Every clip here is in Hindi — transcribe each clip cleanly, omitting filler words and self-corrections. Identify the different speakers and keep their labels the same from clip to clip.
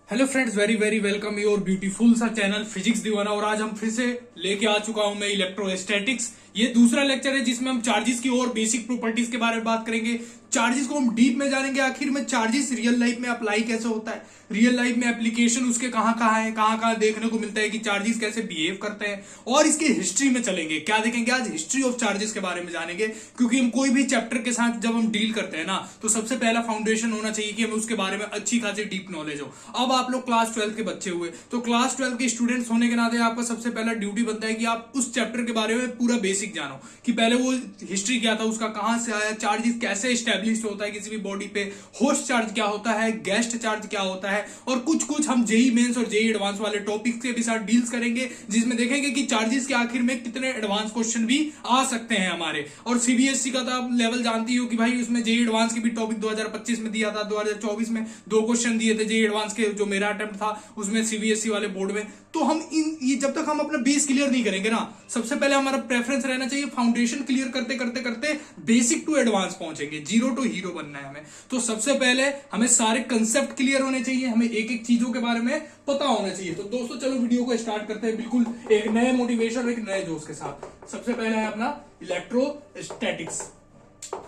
Speaker 1: Hello friends, very very welcome your beautiful सा चैनल फिजिक्स दीवाना। और आज हम फिर से लेके आ चुका हूं मैं इलेक्ट्रोस्टैटिक्स। ये दूसरा लेक्चर है जिसमें हम चार्जेस की और बेसिक प्रॉपर्टीज के बारे में बात करेंगे। चार्जेस को हम डीप में जानेंगे, आखिर में चार्जेस रियल लाइफ में अप्लाई कैसे होता है, रियल लाइफ में एप्लीकेशन उसके कहाँ कहाँ है, कहाँ कहाँ देखने को मिलता है कि चार्जेस कैसे बिहेव करते हैं, और इसकी हिस्ट्री में चलेंगे। क्या देखेंगे आज? हिस्ट्री ऑफ चार्जेस के बारे में जानेंगे, क्योंकि हम कोई भी चैप्टर के साथ जब हम डील करते हैं ना, तो सबसे पहला फाउंडेशन होना चाहिए कि हमें उसके बारे में अच्छी खासी डीप नॉलेज हो। अब आप लोग क्लास 12 के बच्चे हुए, तो क्लास 12 के स्टूडेंट्स होने के नाते आपका सबसे पहला ड्यूटी बनता है कि आप उस चैप्टर के बारे में पूरा बेसिक जानो, कि पहले वो हिस्ट्री क्या था, उसका कहां से आया, चार्जेस कैसे स्टैब्लिश होता है किसी भी बॉडी पे, होस्ट चार्ज क्या होता है, गेस्ट चार्ज क्या होता है, और कुछ कुछ हम जेई मेंस और जेई एडवांस वाले टॉपिक्स के भी साथ डील्स करेंगे, जिसमें देखेंगे कि चार्जेस के आखिर में कितने एडवांस क्वेश्चन भी आ सकते हैं हमारे। और सीबीएसई का तो आप लेवल जानती हो कि भाई उसमें जेई एडवांस की भी टॉपिक 2025 में दिया था, 2024 में 2 क्वेश्चन दिए थे जेई एडवांस के, जो मेरा अटेम्प्ट था उसमें सीबीएसई वाले बोर्ड में। तो हम ये जब तक हम अपना बेस क्लियर नहीं करेंगे ना, सबसे पहले हमारा प्रेफरेंस रहना चाहिए फाउंडेशन क्लियर करते करते करते बेसिक टू एडवांस पहुंचेंगे, जीरो टू हीरो बनना है हमें। तो सबसे पहले हमें सारे कंसेप्ट क्लियर होने चाहिए, हमें एक एक चीजों के बारे में पता होना चाहिए। तो दोस्तों चलो वीडियो को स्टार्ट करते हैं बिल्कुल एक नए मोटिवेशन और एक नए जोश के साथ। सबसे पहले है अपना इलेक्ट्रोस्टैटिक्स।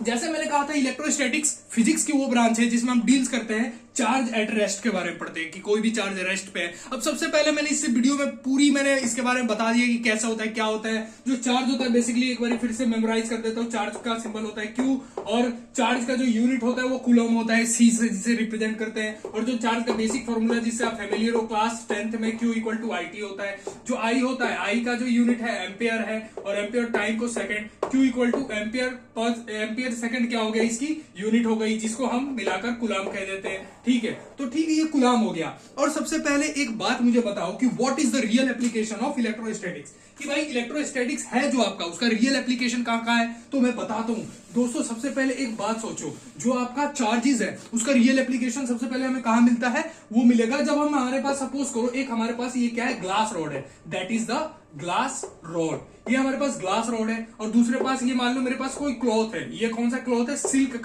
Speaker 1: जैसे मैंने कहा था, इलेक्ट्रोस्टैटिक्स फिजिक्स की वो ब्रांच है जिसमें हम डील्स करते हैं चार्ज एट रेस्ट के बारे में पढ़ते हैं, कि कोई भी चार्ज रेस्ट पे है। अब सबसे पहले मैंने इस वीडियो में मैंने इसके बारे में बता दिया कि कैसा होता है, क्या होता है। जो चार्ज होता है बेसिकली एक बार फिर से मेमोराइज कर देता हूं। चार्ज का सिंबल होता है क्यू, और चार्ज का जो यूनिट होता है वो कूलम होता है, सी से जिसे रिप्रेजेंट करते हैं। और जो चार्ज का बेसिक फॉर्मूला जिससे आप फेमिलियर हो क्लास 10th में, Q equal to I T होता है। जो आई होता है, आई का जो यूनिट है एम्पियर है, और एम्पियर टाइम को second, Q equal two ampere second क्या हो गया, इसकी यूनिट हो गई, जिसको हम मिलाकर कूलम कह देते हैं। ठीक है, तो ठीक है, ये कूलम हो गया। और सबसे पहले एक बात मुझे बताओ कि what is the real application of electrostatics, कि भाई इलेक्ट्रोस्टैटिक्स है जो आपका, उसका रियल एप्लीकेशन कहां कहां है। तो मैं बताता हूं दोस्तों। सबसे पहले एक बात सोचो, जो आपका चार्जेस है उसका रियल एप्लीकेशन सबसे पहले हमें कहां मिलता है? वो मिलेगा जब हमारे पास, सपोज करो एक हमारे पास ये क्या है, ग्लास रॉड है, that is the glass rod. ये हमारे पास ग्लास रॉड है, और दूसरे पास ये मान लो मेरे पास कोई क्लॉथ है। ये कौन सा क्लॉथ है? सिल्क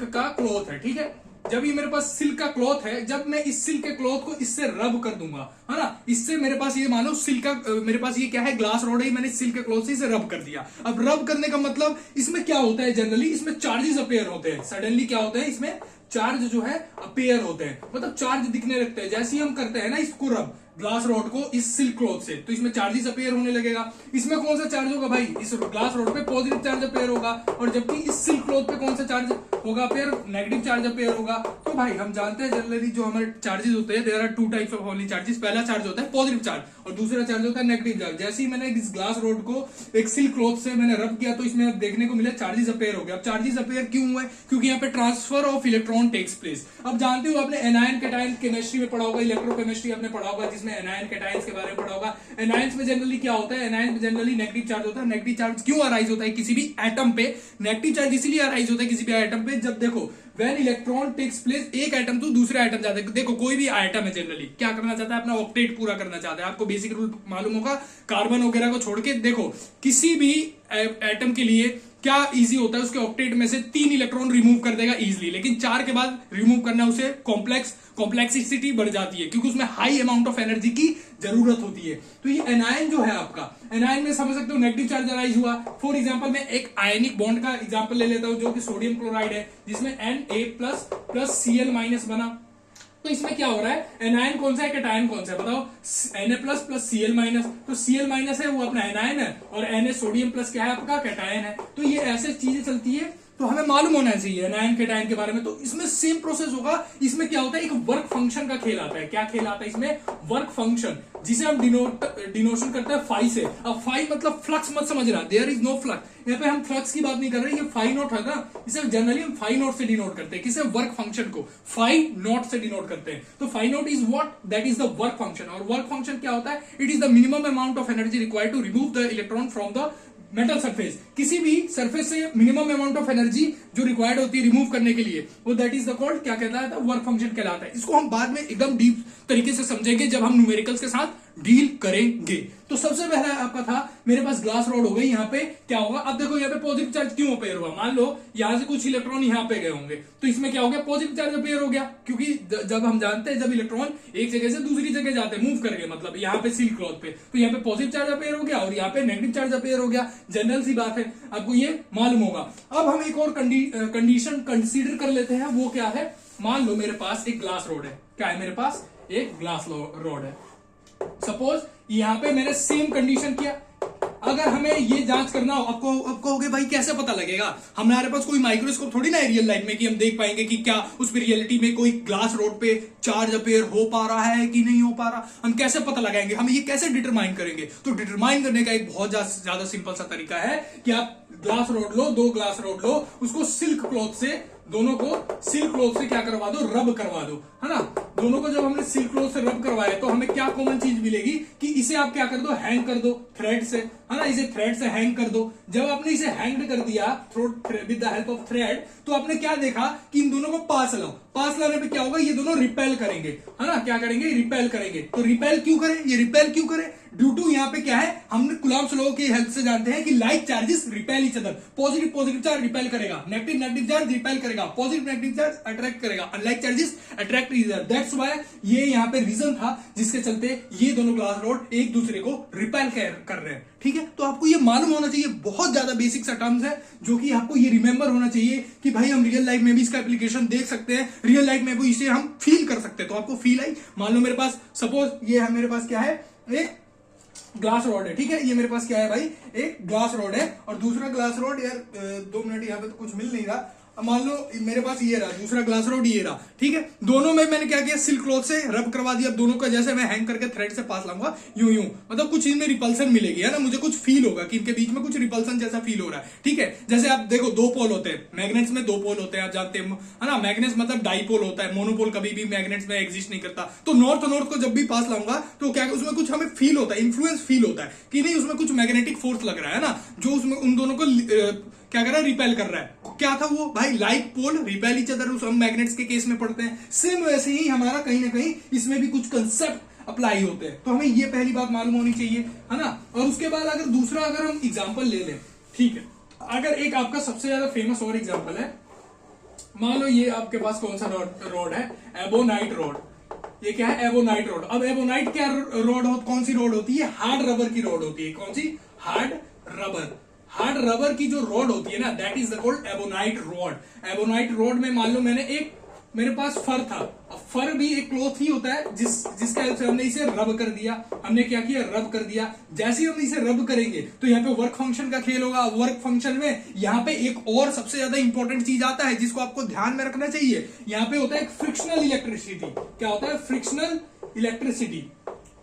Speaker 1: का क्लॉथ है। ठीक है, जब ये मेरे पास सिल्क का क्लॉथ है, जब मैं इस सिल्क के क्लॉथ को इससे रब कर दूंगा, है ना, इससे मेरे पास ये मान लो सिल्क का, मेरे पास ये क्या है, ग्लास रॉड है, मैंने सिल्क के क्लॉथ से इसे रब कर दिया। अब रब करने का मतलब इसमें क्या होता है, जनरली इसमें चार्जेस अपेयर होते हैं। सडनली क्या होता है, इसमें चार्ज जो है अपेयर होते हैं, मतलब चार्ज दिखने लगते हैं। जैसे ही हम करते हैं ना इसको रब, ग्लास रॉड को इस सिल्क क्लॉथ से, तो इसमें चार्जेस अपेयर होने लगेगा। इसमें कौन सा चार्ज होगा भाई? इस ग्लास रॉड पे पॉजिटिव चार्ज अपेयर होगा, और जबकि इस सिल्क क्लॉथ पे कौन सा चार्ज होगा अपेयर? नेगेटिव चार्ज अपेयर होगा। तो भाई हम जानते हैं जनरली जो हमारे चार्जेस होते हैं, there are 2 types of only charges. पहला चार्ज होता है पॉजिटिव चार्ज, और दूसरा चार्ज होता है नेगेटिव चार्ज। जैसे ही मैंने इस ग्लास रॉड को एक सिल्क क्लॉथ से मैंने रब किया, तो इसमें देखने को मिला चार्जेस अपेयर हो गया। अब चार्जेस अपेयर क्यों हुए? क्योंकि यहाँ पे transfer of electron takes place. अब जानते हो आपने एनायन कैटायन केमिस्ट्री में पढ़ा होगा, इलेक्ट्रोकेमिस्ट्री आपने पढ़ा होगा, जिसमें एनायन कैटायन के बारे में पढ़ा होगा। एनायंस में जनरली क्या होता है? एनायंस में जनरली नेगेटिव चार्ज होता है। नेगेटिव चार्ज क्यों अराइज होता है किसी भी एटम पे? नेगेटिव चार्ज इसलिए अराइज होता है किसी भी एटम पे, जब देखो व्हेन इलेक्ट्रॉन टेक्स प्लेस, एक एटम तो दूसरे एटम जाता है। देखो कोई भी एटम है जनरली क्या करना चाहता है, अपना ऑक्टेट पूरा करना चाहता है। आपको बेसिक रूल मालूम होगा, कार्बन वगैरह को छोड़ के देखो किसी भी एटम के लिए क्या इजी होता है, उसके ऑक्टेट में से 3 इलेक्ट्रॉन रिमूव कर देगा इजीली, लेकिन 4 के बाद रिमूव करना उसे कॉम्प्लेक्सिटी बढ़ जाती है, क्योंकि उसमें हाई अमाउंट ऑफ एनर्जी की जरूरत होती है। तो ये एनायन जो है आपका, एनायन में समझ सकते हो नेगेटिव चार्ज अराइज हुआ। फॉर एग्जांपल मैं एक आयनिक बॉन्ड का एग्जांपल ले लेता हूं, जो कि सोडियम क्लोराइड है, जिसमें Na++Cl- बना। तो इसमें क्या हो रहा है, एनायन कौन सा है, कैटायन कौन सा है, बताओ? Na++Cl-। तो Cl- है वो अपना एनायन है, और Na सोडियम प्लस क्या है आपका, कैटायन है। तो ये ऐसे चीजें चलती है, तो हमें मालूम होना चाहिए एनायन कैटायन के बारे में। तो इसमें सेम प्रोसेस होगा। इसमें क्या होता है, एक वर्क फंक्शन का खेल आता है। क्या खेल आता है इसमें? वर्क फंक्शन, जिसे हम डिनोशन करते हैं फाई से। अब फाई मतलब फ्लक्स मत समझना, देयर इज नो फ्लक्स। यहाँ पे हम फ्लक्स की बात नहीं कर रहे, ये फाई नॉट है ना, इसे जनरली हम फाई नॉट से डिनोट करते हैं। किसे? वर्क फंक्शन को फाई नॉट से डिनोट करते हैं। तो phi naught is what? That is the work function. और वर्क फंक्शन क्या होता है? It is the minimum amount of energy required to remove the electron from the metal surface, किसी भी सरफेस से मिनिमम अमाउंट ऑफ एनर्जी जो रिक्वायर्ड होती है रिमूव करने के लिए, वो दैट इज द कॉल्ड क्या कहलाता है, वर्क फंक्शन कहलाता है। इसको हम बाद में एकदम डीप तरीके से समझेंगे जब हम न्यूमेरिकल्स के साथ डील करेंगे। तो सबसे पहला आपका था मेरे पास ग्लास रॉड हो गई, यहाँ पे क्या होगा, अब देखो यहाँ पे पॉजिटिव चार्ज क्यों अपेयर हुआ, मान लो यहाँ से कुछ इलेक्ट्रॉन यहाँ पे गए होंगे, तो इसमें क्या हो गया, पॉजिटिव चार्ज अपेयर हो गया, क्योंकि जब हम जानते हैं जब इलेक्ट्रॉन एक जगह से दूसरी जगह जाते हैं मूव करके, मतलब यहाँ पे सिल्क क्लॉथ पे, तो यहाँ पे पॉजिटिव चार्ज अपेयर हो गया और यहाँ पे नेगेटिव चार्ज अपेयर हो गया। जनरल सी बात है, आपको ये मालूम होगा। अब हम एक और कंडीशन कंसीडर कर लेते हैं, वो क्या है, मान लो मेरे पास एक ग्लास रॉड है, क्या है मेरे पास, एक ग्लास रॉड है। सपोज यहाँ पे मैंने सेम कंडीशन किया, अगर हमें ये जांच करना हो, अब कहोगे भाई कैसे पता लगेगा, हमारे पास कोई माइक्रोस्कोप थोड़ी ना है रियल लाइफ में कि हम देख पाएंगे कि क्या उस पर रियलिटी में कोई ग्लास रोड पे चार्ज अपेयर हो पा रहा है कि नहीं हो पा रहा, हम कैसे पता लगाएंगे, हम ये कैसे डिटरमाइन करेंगे। तो डिटरमाइन करने का एक बहुत ज्यादा सिंपल सा तरीका है कि आप ग्लास रोड लो, 2 ग्लास रोड लो, उसको सिल्क क्लॉथ से, दोनों को सिल्क क्लॉथ से क्या करवा दो, रब करवा दो, है ना। दोनों को जब हमने सिल्क क्लॉथ से रब करवाया तो हमें क्या कॉमन चीज मिलेगी कि इसे आप क्या कर दो, हैंग कर दो थ्रेड से, है ना, इसे थ्रेड से हैंग कर दो। जब आपने इसे हैंग कर दिया with the help of thread, तो आपने क्या देखा कि इन दोनों को पास लाओ, पास लाने पे क्या होगा, ये दोनों रिपेल करेंगे, है ना, क्या करेंगे, रिपेल करेंगे। तो रिपेल क्यों करें, ये रिपेल क्यों करें, ड्यू टू यहाँ पे क्या है, हमने कूलॉम्स लॉ की हेल्प से जानते हैं कि like charges repel each other, positive charge repel करेगा, नेगेटिव चार्ज रिपेल करेगा, पॉजिटिव नेगेटिव चार्ज अट्रैक्ट करेगा, unlike charges attract each other. That's why ये यहाँ पे रीजन था जिसके चलते ये दोनों ग्लास रॉड एक दूसरे को रिपेल कर रहे हैं, ठीक है। तो आपको ये मालूम होना चाहिए, बहुत ज्यादा बेसिक सा टर्म्स है जो कि आपको ये रिमेंबर होना चाहिए कि भाई हम रियल लाइफ में भी इसका एप्लीकेशन देख सकते हैं, रियल लाइफ में भी इसे हम फील कर सकते हैं। तो आपको फील आई, मान लो मेरे पास सपोज ये है, मेरे पास क्या है, एक ग्लास रॉड है, ठीक है, ये मेरे पास क्या है भाई, एक ग्लास रॉड है, और दूसरा ग्लास रॉड, यार 2 मिनट यहाँ पे तो कुछ मिल नहीं रहा, मान लो मेरे पास ये रहा दूसरा ग्लास रॉड, ये रहा, ठीक है। दोनों में मैंने क्या किया, सिल्क क्लॉथ से रब करवा दिया, दोनों का जैसे मैं हैंग करके थ्रेड से पास लाऊंगा यूं मतलब कुछ इनमें रिपल्सन मिलेगी, है ना, मुझे कुछ फील होगा कि इनके बीच में कुछ रिपल्सन जैसा फील हो रहा है, ठीक है। जैसे आप देखो 2 पोल होते हैं मैग्नेट्स में, 2 पोल होते हैं, आप जानते हैं, है ना, मैग्नेट्स मतलब डाइपोल होता है, मोनोपोल कभी भी मैग्नेट्स में एग्जिस्ट नहीं करता। तो नॉर्थ को जब भी पास लाऊंगा तो क्या उसमें कुछ हमें फील होता है, इन्फ्लुएंस फील होता है कि नहीं, उसमें कुछ मैग्नेटिक फोर्स लग रहा है ना, जो उसमें उन दोनों को क्या कर रहा है, रिपेल कर रहा है। क्या था वो भाई, like pole repel each other, हम मैग्नेट्स के केस में पढ़ते हैं। सेम वैसे ही हमारा कहीं ना कहीं इसमें भी कुछ कंसेप्ट अप्लाई होते हैं, तो हमें ये पहली बात मालूम होनी चाहिए, है ना। और उसके बाद अगर दूसरा अगर हम एग्जांपल ले लें, ठीक है, अगर एक आपका सबसे ज्यादा फेमस और एग्जांपल है, मान लो ये आपके पास कौन सा रॉड है, एबोनाइट रॉड। ये क्या है, एबोनाइट रॉड। अब एबोनाइट क्या रॉड हो, कौन सी रॉड होती है, हार्ड रबर की रॉड होती है। कौन सी, हार्ड रबर। हार्ड रबर की जो रॉड होती है ना, that is the called ebonite rod. Ebonite rod में मान लो मेरे पास फर था, अब फर भी एक क्लॉथ ही होता है जिसका हेल्प से हमने इसे रब कर दिया। हमने क्या किया, रब कर दिया। जैसे ही हम इसे रब करेंगे तो यहाँ पे वर्क फंक्शन का खेल होगा। वर्क फंक्शन में यहाँ पे एक और सबसे ज्यादा इंपॉर्टेंट चीज आता है जिसको आपको ध्यान में रखना चाहिए। यहाँ पे होता है फ्रिक्शनल इलेक्ट्रिसिटी। क्या होता है, फ्रिक्शनल इलेक्ट्रिसिटी।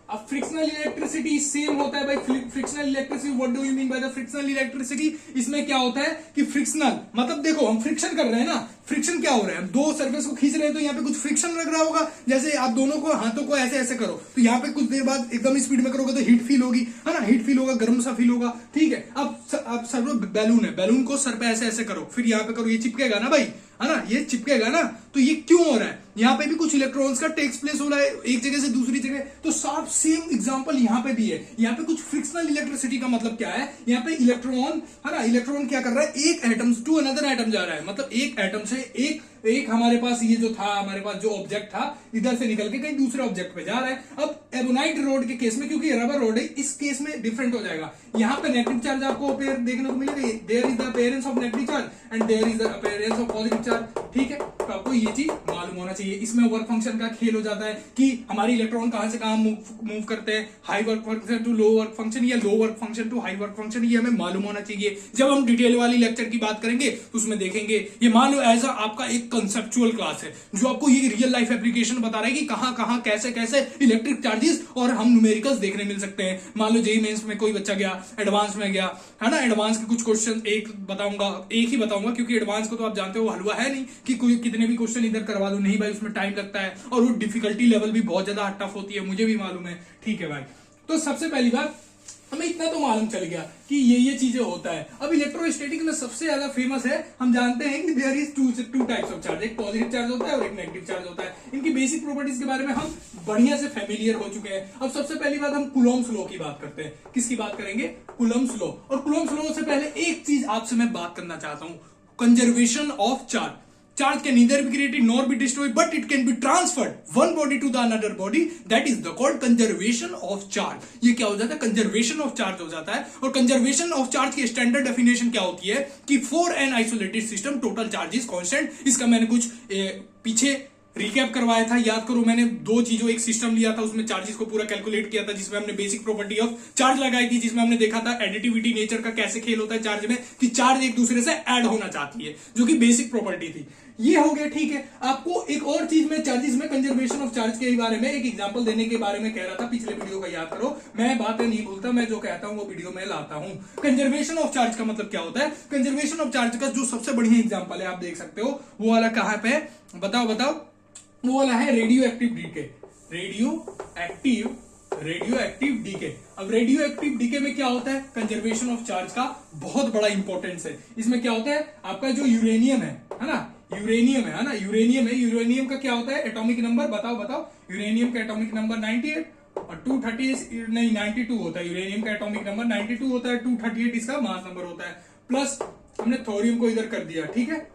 Speaker 1: अब फ्रिक्शनल इलेक्ट्रिसिटी सेम होता है भाई। Frictional electricity, what do you mean by the frictional electricity? इसमें क्या होता है कि फ्रिक्शनल मतलब देखो हम फ्रिक्शन कर रहे हैं ना, फ्रिक्शन क्या हो रहा है, दो सरफेस को खींच रहे हैं तो यहाँ पे कुछ फ्रिक्शन लग रहा होगा। जैसे आप दोनों को हाथों को ऐसे ऐसे करो तो यहाँ पे कुछ देर बाद एकदम स्पीड में करोगे तो हीट फील होगी, है ना, हीट फील होगा, गर्म सा फील होगा, ठीक है। अब सर बैलून है, बैलून को सर पे ऐसे ऐसे करो, फिर यहाँ पे करो, ये चिपकेगा ना भाई, है ना, ये चिपकेगा ना। तो ये क्यों हो रहा है, यहाँ पे भी कुछ इलेक्ट्रॉन्स का टेक्स प्लेस हो रहा है एक जगह से दूसरी जगह। तो साफ सेम एग्जांपल यहाँ पे भी है। यहाँ पे कुछ फ्रिक्शनल इलेक्ट्रिसिटी का मतलब क्या है, यहाँ पे इलेक्ट्रॉन, है ना, इलेक्ट्रॉन क्या कर रहा है, एक एटम टू अनदर एटम जा रहा है। मतलब एक एटम से एक हमारे पास ये जो था, हमारे पास जो ऑब्जेक्ट था इधर से निकल के कहीं दूसरे ऑब्जेक्ट पे जा रहा है। अब एबोनाइट रोड के केस में, क्योंकि रबर रोड है, इस केस में डिफरेंट हो जाएगा। यहाँ पे नेगेटिव चार्ज आपको देखने को मिलेगा, there is the appearance of negative charge and there is the appearance of positive charge, ठीक है। तो आपको ये चीज मालूम होना चाहिए। इसमें वर्क फंक्शन का खेल हो जाता है कि हमारी इलेक्ट्रॉन कहां से कहां मूव करते हैं, high work function to low work function या low work function to high work function, ये हमें मालूम होना चाहिए। जब हम डिटेल वाली लेक्चर की बात करेंगे तो उसमें देखेंगे। ये मान लो एज आपका एक कंसेप्चुअल क्लास है जो आपको ये रियल लाइफ एप्लीकेशन बता रहा है कि कहां कहां कैसे कैसे इलेक्ट्रिक चार्जेस और हम न्यूमेरिकल्स देखने मिल सकते हैं। मान लो जेईई मेंस में कोई बच्चा गया, एडवांस में गया, है ना, एडवांस के कुछ क्वेश्चन एक ही बताऊंगा क्योंकि एडवांस को तो आप जानते हो हलवा है नहीं कि कोई कितने भी क्वेश्चन इधर करवा दो, नहीं भाई, उसमें टाइम लगता है और वो डिफिकल्टी लेवल भी बहुत ज्यादा टफ होती है, मुझे भी मालूम है, ठीक है भाई। तो सबसे पहली बात हमें इतना तो मालूम चल गया कि ये चीजें होता है। अब इलेक्ट्रोस्टैटिक में सबसे ज्यादा फेमस है, हम जानते हैं कि there is two types of charge, एक पॉजिटिव चार्ज होता है और एक नेगेटिव चार्ज होता है। इनकी बेसिक प्रॉपर्टीज के बारे में हम बढ़िया से फेमिलियर हो चुके हैं। अब सबसे पहली बात हम कूलॉम्स लॉ की बात करते हैं। किसकी बात करेंगे? Coulomb's law. और कूलॉम्स लॉ से पहले एक चीज आपसे मैं बात करना चाहता हूं, conservation of charge. Charge can neither be created nor be destroyed, but it can be transferred one body to the another body. That is the called conservation of charge. ये क्या हो जाता है? कंजर्वेशन ऑफ चार्ज हो जाता है। और कंजर्वेशन ऑफ चार्ज की स्टैंडर्ड डेफिनेशन क्या होती है कि for an isolated system total charge is constant. इसका मैंने कुछ पीछे रिकैप करवाया था, याद करो। मैंने दो चीजों, एक सिस्टम लिया था, उसमें चार्जेस को पूरा कैलकुलेट किया था, जिसमें हमने बेसिक प्रॉपर्टी ऑफ चार्ज लगाई थी, जिसमें हमने देखा था एडिटिविटी नेचर का कैसे खेल होता है चार्ज में, कि चार्ज एक दूसरे से ऐड होना चाहती है, जो कि बेसिक प्रॉपर्टी थी। ये हो गया, ठीक है। आपको एक और चीज में चार्जेस में कंजर्वेशन ऑफ चार्ज के बारे में एक एग्जांपल देने के बारे में कह रहा था, पिछले वीडियो का याद करो। मैं बातें नहीं भूलता, मैं जो कहता हूं वो वीडियो में लाता हूं। कंजर्वेशन ऑफ चार्ज का मतलब क्या होता है? कंजर्वेशन ऑफ चार्ज का जो सबसे बढ़िया एग्जांपल है, आप देख सकते हो, वो वाला कहां पे? बताओ। वो वाला है radioactive decay. Radioactive decay. अब रेडियो एक्टिव डीके में क्या होता है? कंजर्वेशन ऑफ चार्ज का बहुत बड़ा इंपॉर्टेंस है। इसमें क्या होता है? आपका जो यूरेनियम है ना, यूरेनियम का क्या होता है एटॉमिक नंबर? बताओ। यूरेनियम का एटॉमिक नंबर 98 और 92 होता है। यूरेनियम का एटॉमिक नंबर 92 होता है, 238 इसका मास नंबर होता है। प्लस हमने थोरियम को इधर कर दिया, ठीक है।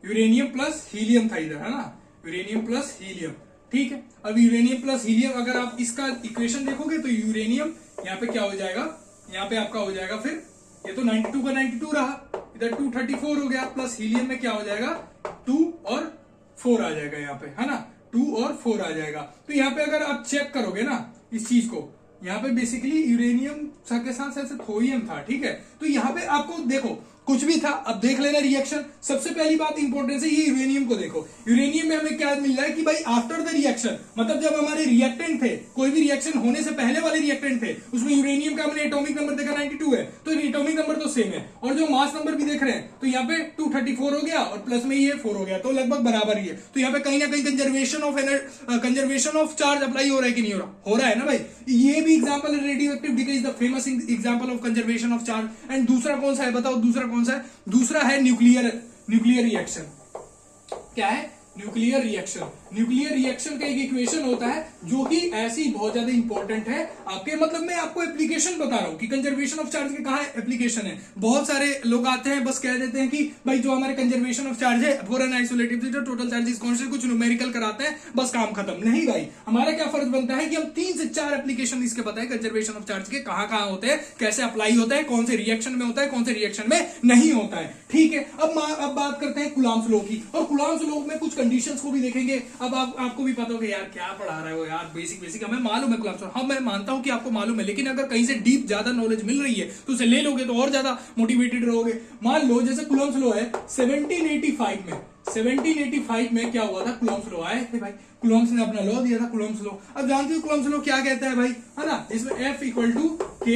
Speaker 1: यूरेनियम प्लस हीलियम था इधर, है ना, यूरेनियम प्लस हीलियम, ठीक है। अब यूरेनियम प्लस हीलियम, अगर आप इसका इक्वेशन देखोगे तो यूरेनियम यहाँ पे क्या हो जाएगा? यहाँ पे आपका हो जाएगा, फिर ये तो 92 का 92 रहा, इधर 234 हो गया, प्लस हीलियम में क्या हो जाएगा? 2 और 4 आ जाएगा यहाँ पे, है ना, 2 और 4 आ जाएगा। तो यहाँ पे अगर आप चेक करोगे ना इस चीज को, यहाँ पे बेसिकली यूरेनियम के साथ ऐसे थोरियम था, ठीक है। तो यहाँ पे आपको देखो कुछ भी था, अब देख लेना रिएक्शन। सबसे पहली बात इंपॉर्टेंस है, ये यूरेनियम को देखो। यूरेनियम में हमें क्या मिल रहा है कि भाई आफ्टर द रिएक्शन, मतलब जब हमारे रिएक्टेंट थे, कोई भी रिएक्शन होने से पहले वाले रिएक्टेंट थे, उसमें यूरेनियम का हमने एटॉमिक नंबर देखा 92 है, तो एटॉमिक नंबर तो सेम है, और जो मास नंबर भी देख रहे हैं, तो यहाँ पे 234 हो गया और प्लस में ये 4 हो गया, तो लगभग बराबर ही है। तो यहाँ पे कहीं ना कहीं कंजर्वेशन ऑफ चार्ज अप्लाई हो रहा है कि नहीं हो रहा? हो रहा है ना भाई। ये भी एग्जाम्पल है, radioactive decay is the famous example of conservation of charge. And दूसरा कौन सा है? बताओ दूसरा कौन सा है? दूसरा है न्यूक्लियर रिएक्शन। क्या है? न्यूक्लियर रिएक्शन का एक इक्वेशन होता है जो कि ऐसी बहुत ज्यादा इंपॉर्टेंट है आपके, मतलब मैं आपको एप्लीकेशन बता रहा हूं कि कंजर्वेशन ऑफ चार्ज के कहां एप्लीकेशन है। बहुत सारे लोग आते हैं बस कह देते हैं कि भाई जो हमारे कंजर्वेशन ऑफ चार्ज है for an isolated system total charge is constant, कुछ न्यूमेरिकल कराते हैं, बस काम खत्म। नहीं भाई, हमारा क्या फर्ज बनता है कि हम 3 से 4 एप्लीकेशन इसके बताएं कंजर्वेशन ऑफ चार्ज के, कहां होते हैं, कैसे अप्लाई होता है, कौन से रिएक्शन में होता है, कौन से रिएक्शन में नहीं होता है, ठीक है। अब बात करते हैं कूलॉम्स लॉ की, और कूलॉम्स लॉ में कुछ कंडीशंस को भी देखेंगे। अब आपको भी पता होगा यार क्या पढ़ा रहे हो यार, बेसिक हमें मालूम है कूलॉम्स लॉ। हाँ, मैं मानता हूं कि आपको मालूम है, लेकिन अगर कहीं से डीप ज्यादा नॉलेज मिल रही है तो उसे ले लोगे तो और ज्यादा मोटिवेटेड रहोगे। मान लो जैसे कूलॉम्स लॉ है 1785 में क्या हुआ था? कूलॉम्स लॉ आए थे भाई, कूलॉम्स ने अपना लॉ दिया था, कूलॉम्स लॉ। अब जानते हो कूलॉम्स लॉ क्या कहता है भाई, है ना, इसमें F equal to K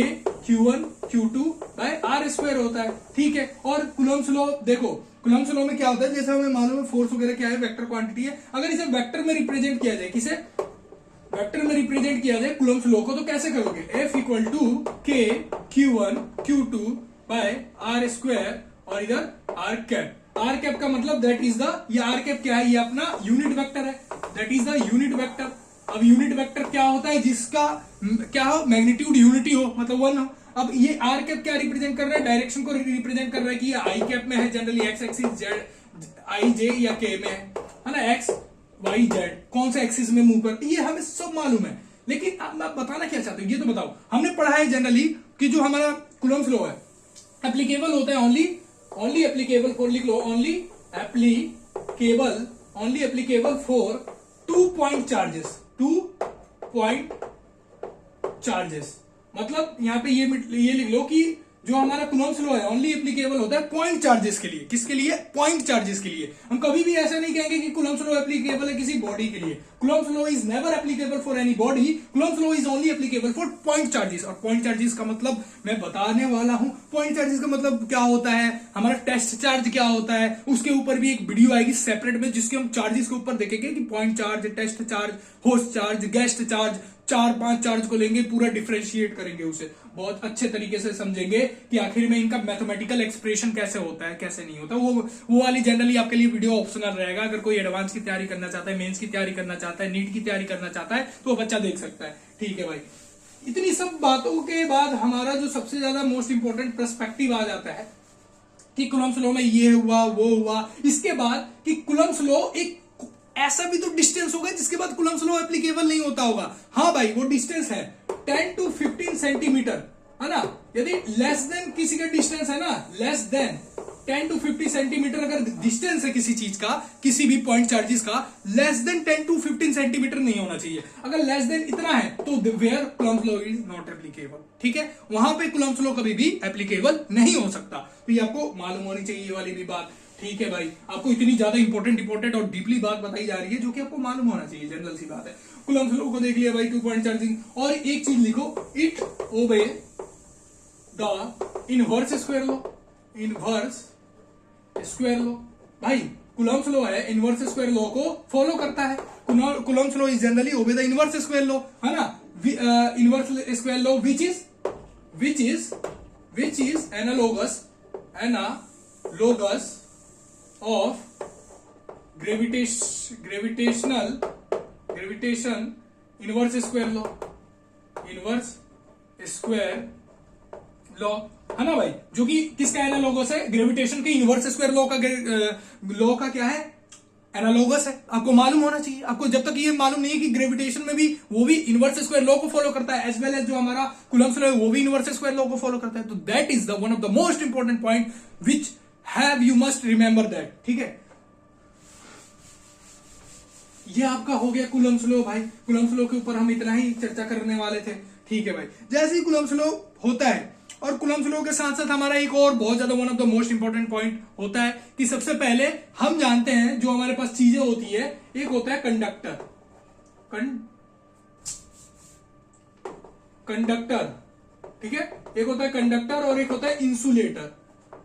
Speaker 1: Q1 Q2 by R square होता है, ठीक है। और कूलॉम्स लॉ देखो, कूलॉम्स लॉ में क्या होता है, जैसे हमें मालूम है फोर्स वगैरह क्या है, वेक्टर क्वांटिटी है। अगर इसे वेक्टर में रिप्रेजेंट किया जाए, किसे वेक्टर में रिप्रेजेंट किया जाए कूलॉम्स लॉ को, तो कैसे करोगे? F equal to K Q1 Q2 by R square और इधर R कैप। R कैप का मतलब दैट इज द, ये R कैप क्या है? ये अपना यूनिट वेक्टर है, that is the unit vector. अब यूनिट वेक्टर क्या होता है? जिसका क्या हो, मैग्नीट्यूड यूनिटी हो, मतलब 1 हो। अब ये आर कैप क्या रिप्रेजेंट कर रहा है? डायरेक्शन को रिप्रेजेंट कर रहा है कि ये आई कैप में है, generally X axis, Z I J या के में है ना, एक्स वाई जेड कौन सा एक्सिस में मूव करती है, ये हमें सब मालूम है। लेकिन अब मैं बताना क्या चाहता हूं ये तो बताओ। हमने पढ़ा है जनरली कि जो हमारा कूलॉम्स लॉ है एप्लीकेबल होता है ओनली एप्लीकेबल फॉर, लिख लो, only applicable for 2 point charges. मतलब यहाँ पे ये लिख लो कि जो हमारा कूलॉम्स लॉ है ओनली एप्लीकेबल होता है पॉइंट चार्जेस के लिए। किसके लिए? पॉइंट चार्जेस के लिए। हम कभी भी ऐसा नहीं कहेंगे कि कूलॉम्स लॉ एप्लीकेबल है किसी बॉडी के लिए। Coulomb's law is never applicable for any body. Coulomb's law is only applicable for point charges. और point charges का मतलब मैं बताने वाला हूं. point charges का मतलब क्या होता है, हमारा टेस्ट चार्ज क्या होता है, उसके ऊपर भी एक वीडियो आएगी सेपरेट में जिसके हम चार्जेस के ऊपर देखेंगे कि point charge, test charge, host charge, guest charge, 4-5 charge को लेंगे, पूरा डिफरेंशिएट करेंगे, उसे बहुत अच्छे तरीके से समझेंगे कि आखिर में इनका मैथमेटिकल एक्सप्रेशन कैसे होता है, कैसे नहीं होता. वो वाली जनरली आपके लिए वीडियो ऑप्शनल रहेगा. अगर कोई एडवांस की तैयारी करना चाहता है, मेंस की तैयारी करना चाहता है, नीट की तैयारी करना चाहता है, तो वो बच्चा देख सकता है. ठीक है भाई. इतनी सब बातों के बाद हमारा जो सबसे ज्यादा मोस्ट इंपोर्टेंट पर्सपेक्टिव आ जाता है कि कुलम्ब्स लॉ में ये हुआ, वो हुआ. इसके बाद कि कुलम्ब्स लॉ एक ऐसा भी तो डिस्टेंस होगा जिसके बाद कुलम्ब्स लॉ एप्लीकेबल नहीं होता होगा. हाँ भाई, वो डिस्टेंस है 10 to 15 सेंटीमीटर, है ना. यदि लेस देन किसी का डिस्टेंस है ना, लेस देन 10 to 50 सेंटीमीटर अगर डिस्टेंस है किसी चीज का, किसी भी पॉइंट चार्जेस का, लेस देन 10 to 15 सेंटीमीटर नहीं होना चाहिए. अगर लेस देन इतना है तो where Coulomb's law is not applicable. ठीक है, वहां पे कुलम्ब्स लॉ कभी भी एप्लीकेबल नहीं हो सकता. तो ये आपको मालूम होनी चाहिए, ये वाली भी बात. ठीक है भाई, आपको इतनी ज्यादा इंपॉर्टेंट और डीपली बात बताई जा रही है जो कि आपको मालूम होना चाहिए, जनरल सी बात है. कुलम्ब्स लॉ को देख लिया भाई, 2 पॉइंट चार्जिंग. और एक चीज लिखो, it obey the inverse square law. Inverse square law भाई, कुलम्ब्स लॉ है, इनवर्स स्क्वायर लॉ को फॉलो करता है. Coulomb's law is generally obey the inverse square law, है ना. Inverse square law which is analogous of gravitation inverse square law, है ना भाई, जो कि किसका एनालोगस है, ग्रेविटेशन के इनवर्स स्क्वायर लॉ का क्या है, एनालोगस है. आपको मालूम होना चाहिए. आपको जब तक ये मालूम नहीं है कि ग्रेविटेशन में भी वो भी इनवर्स स्क्वायर लॉ को फॉलो करता है, एज वेल एज जो हमारा कुलम्ब्स लॉ है वो भी इनवर्स स्क्वायर लॉ को फॉलो करता है. तो that is the one of the most important point which have you must remember that. ठीक है, ये आपका हो गया कुलम्ब्स लॉ भाई. कुलम्ब्स लॉ के ऊपर हम इतना ही चर्चा करने वाले थे. ठीक है भाई, जैसे ही कुलम्ब्स लॉ होता है, और कुलम्ब्स लॉ के साथ साथ हमारा एक और बहुत ज्यादा one of the most important point होता है कि सबसे पहले हम जानते हैं जो हमारे पास चीजें होती है, एक होता है कंडक्टर. ठीक है, एक होता है कंडक्टर और एक होता है इंसुलेटर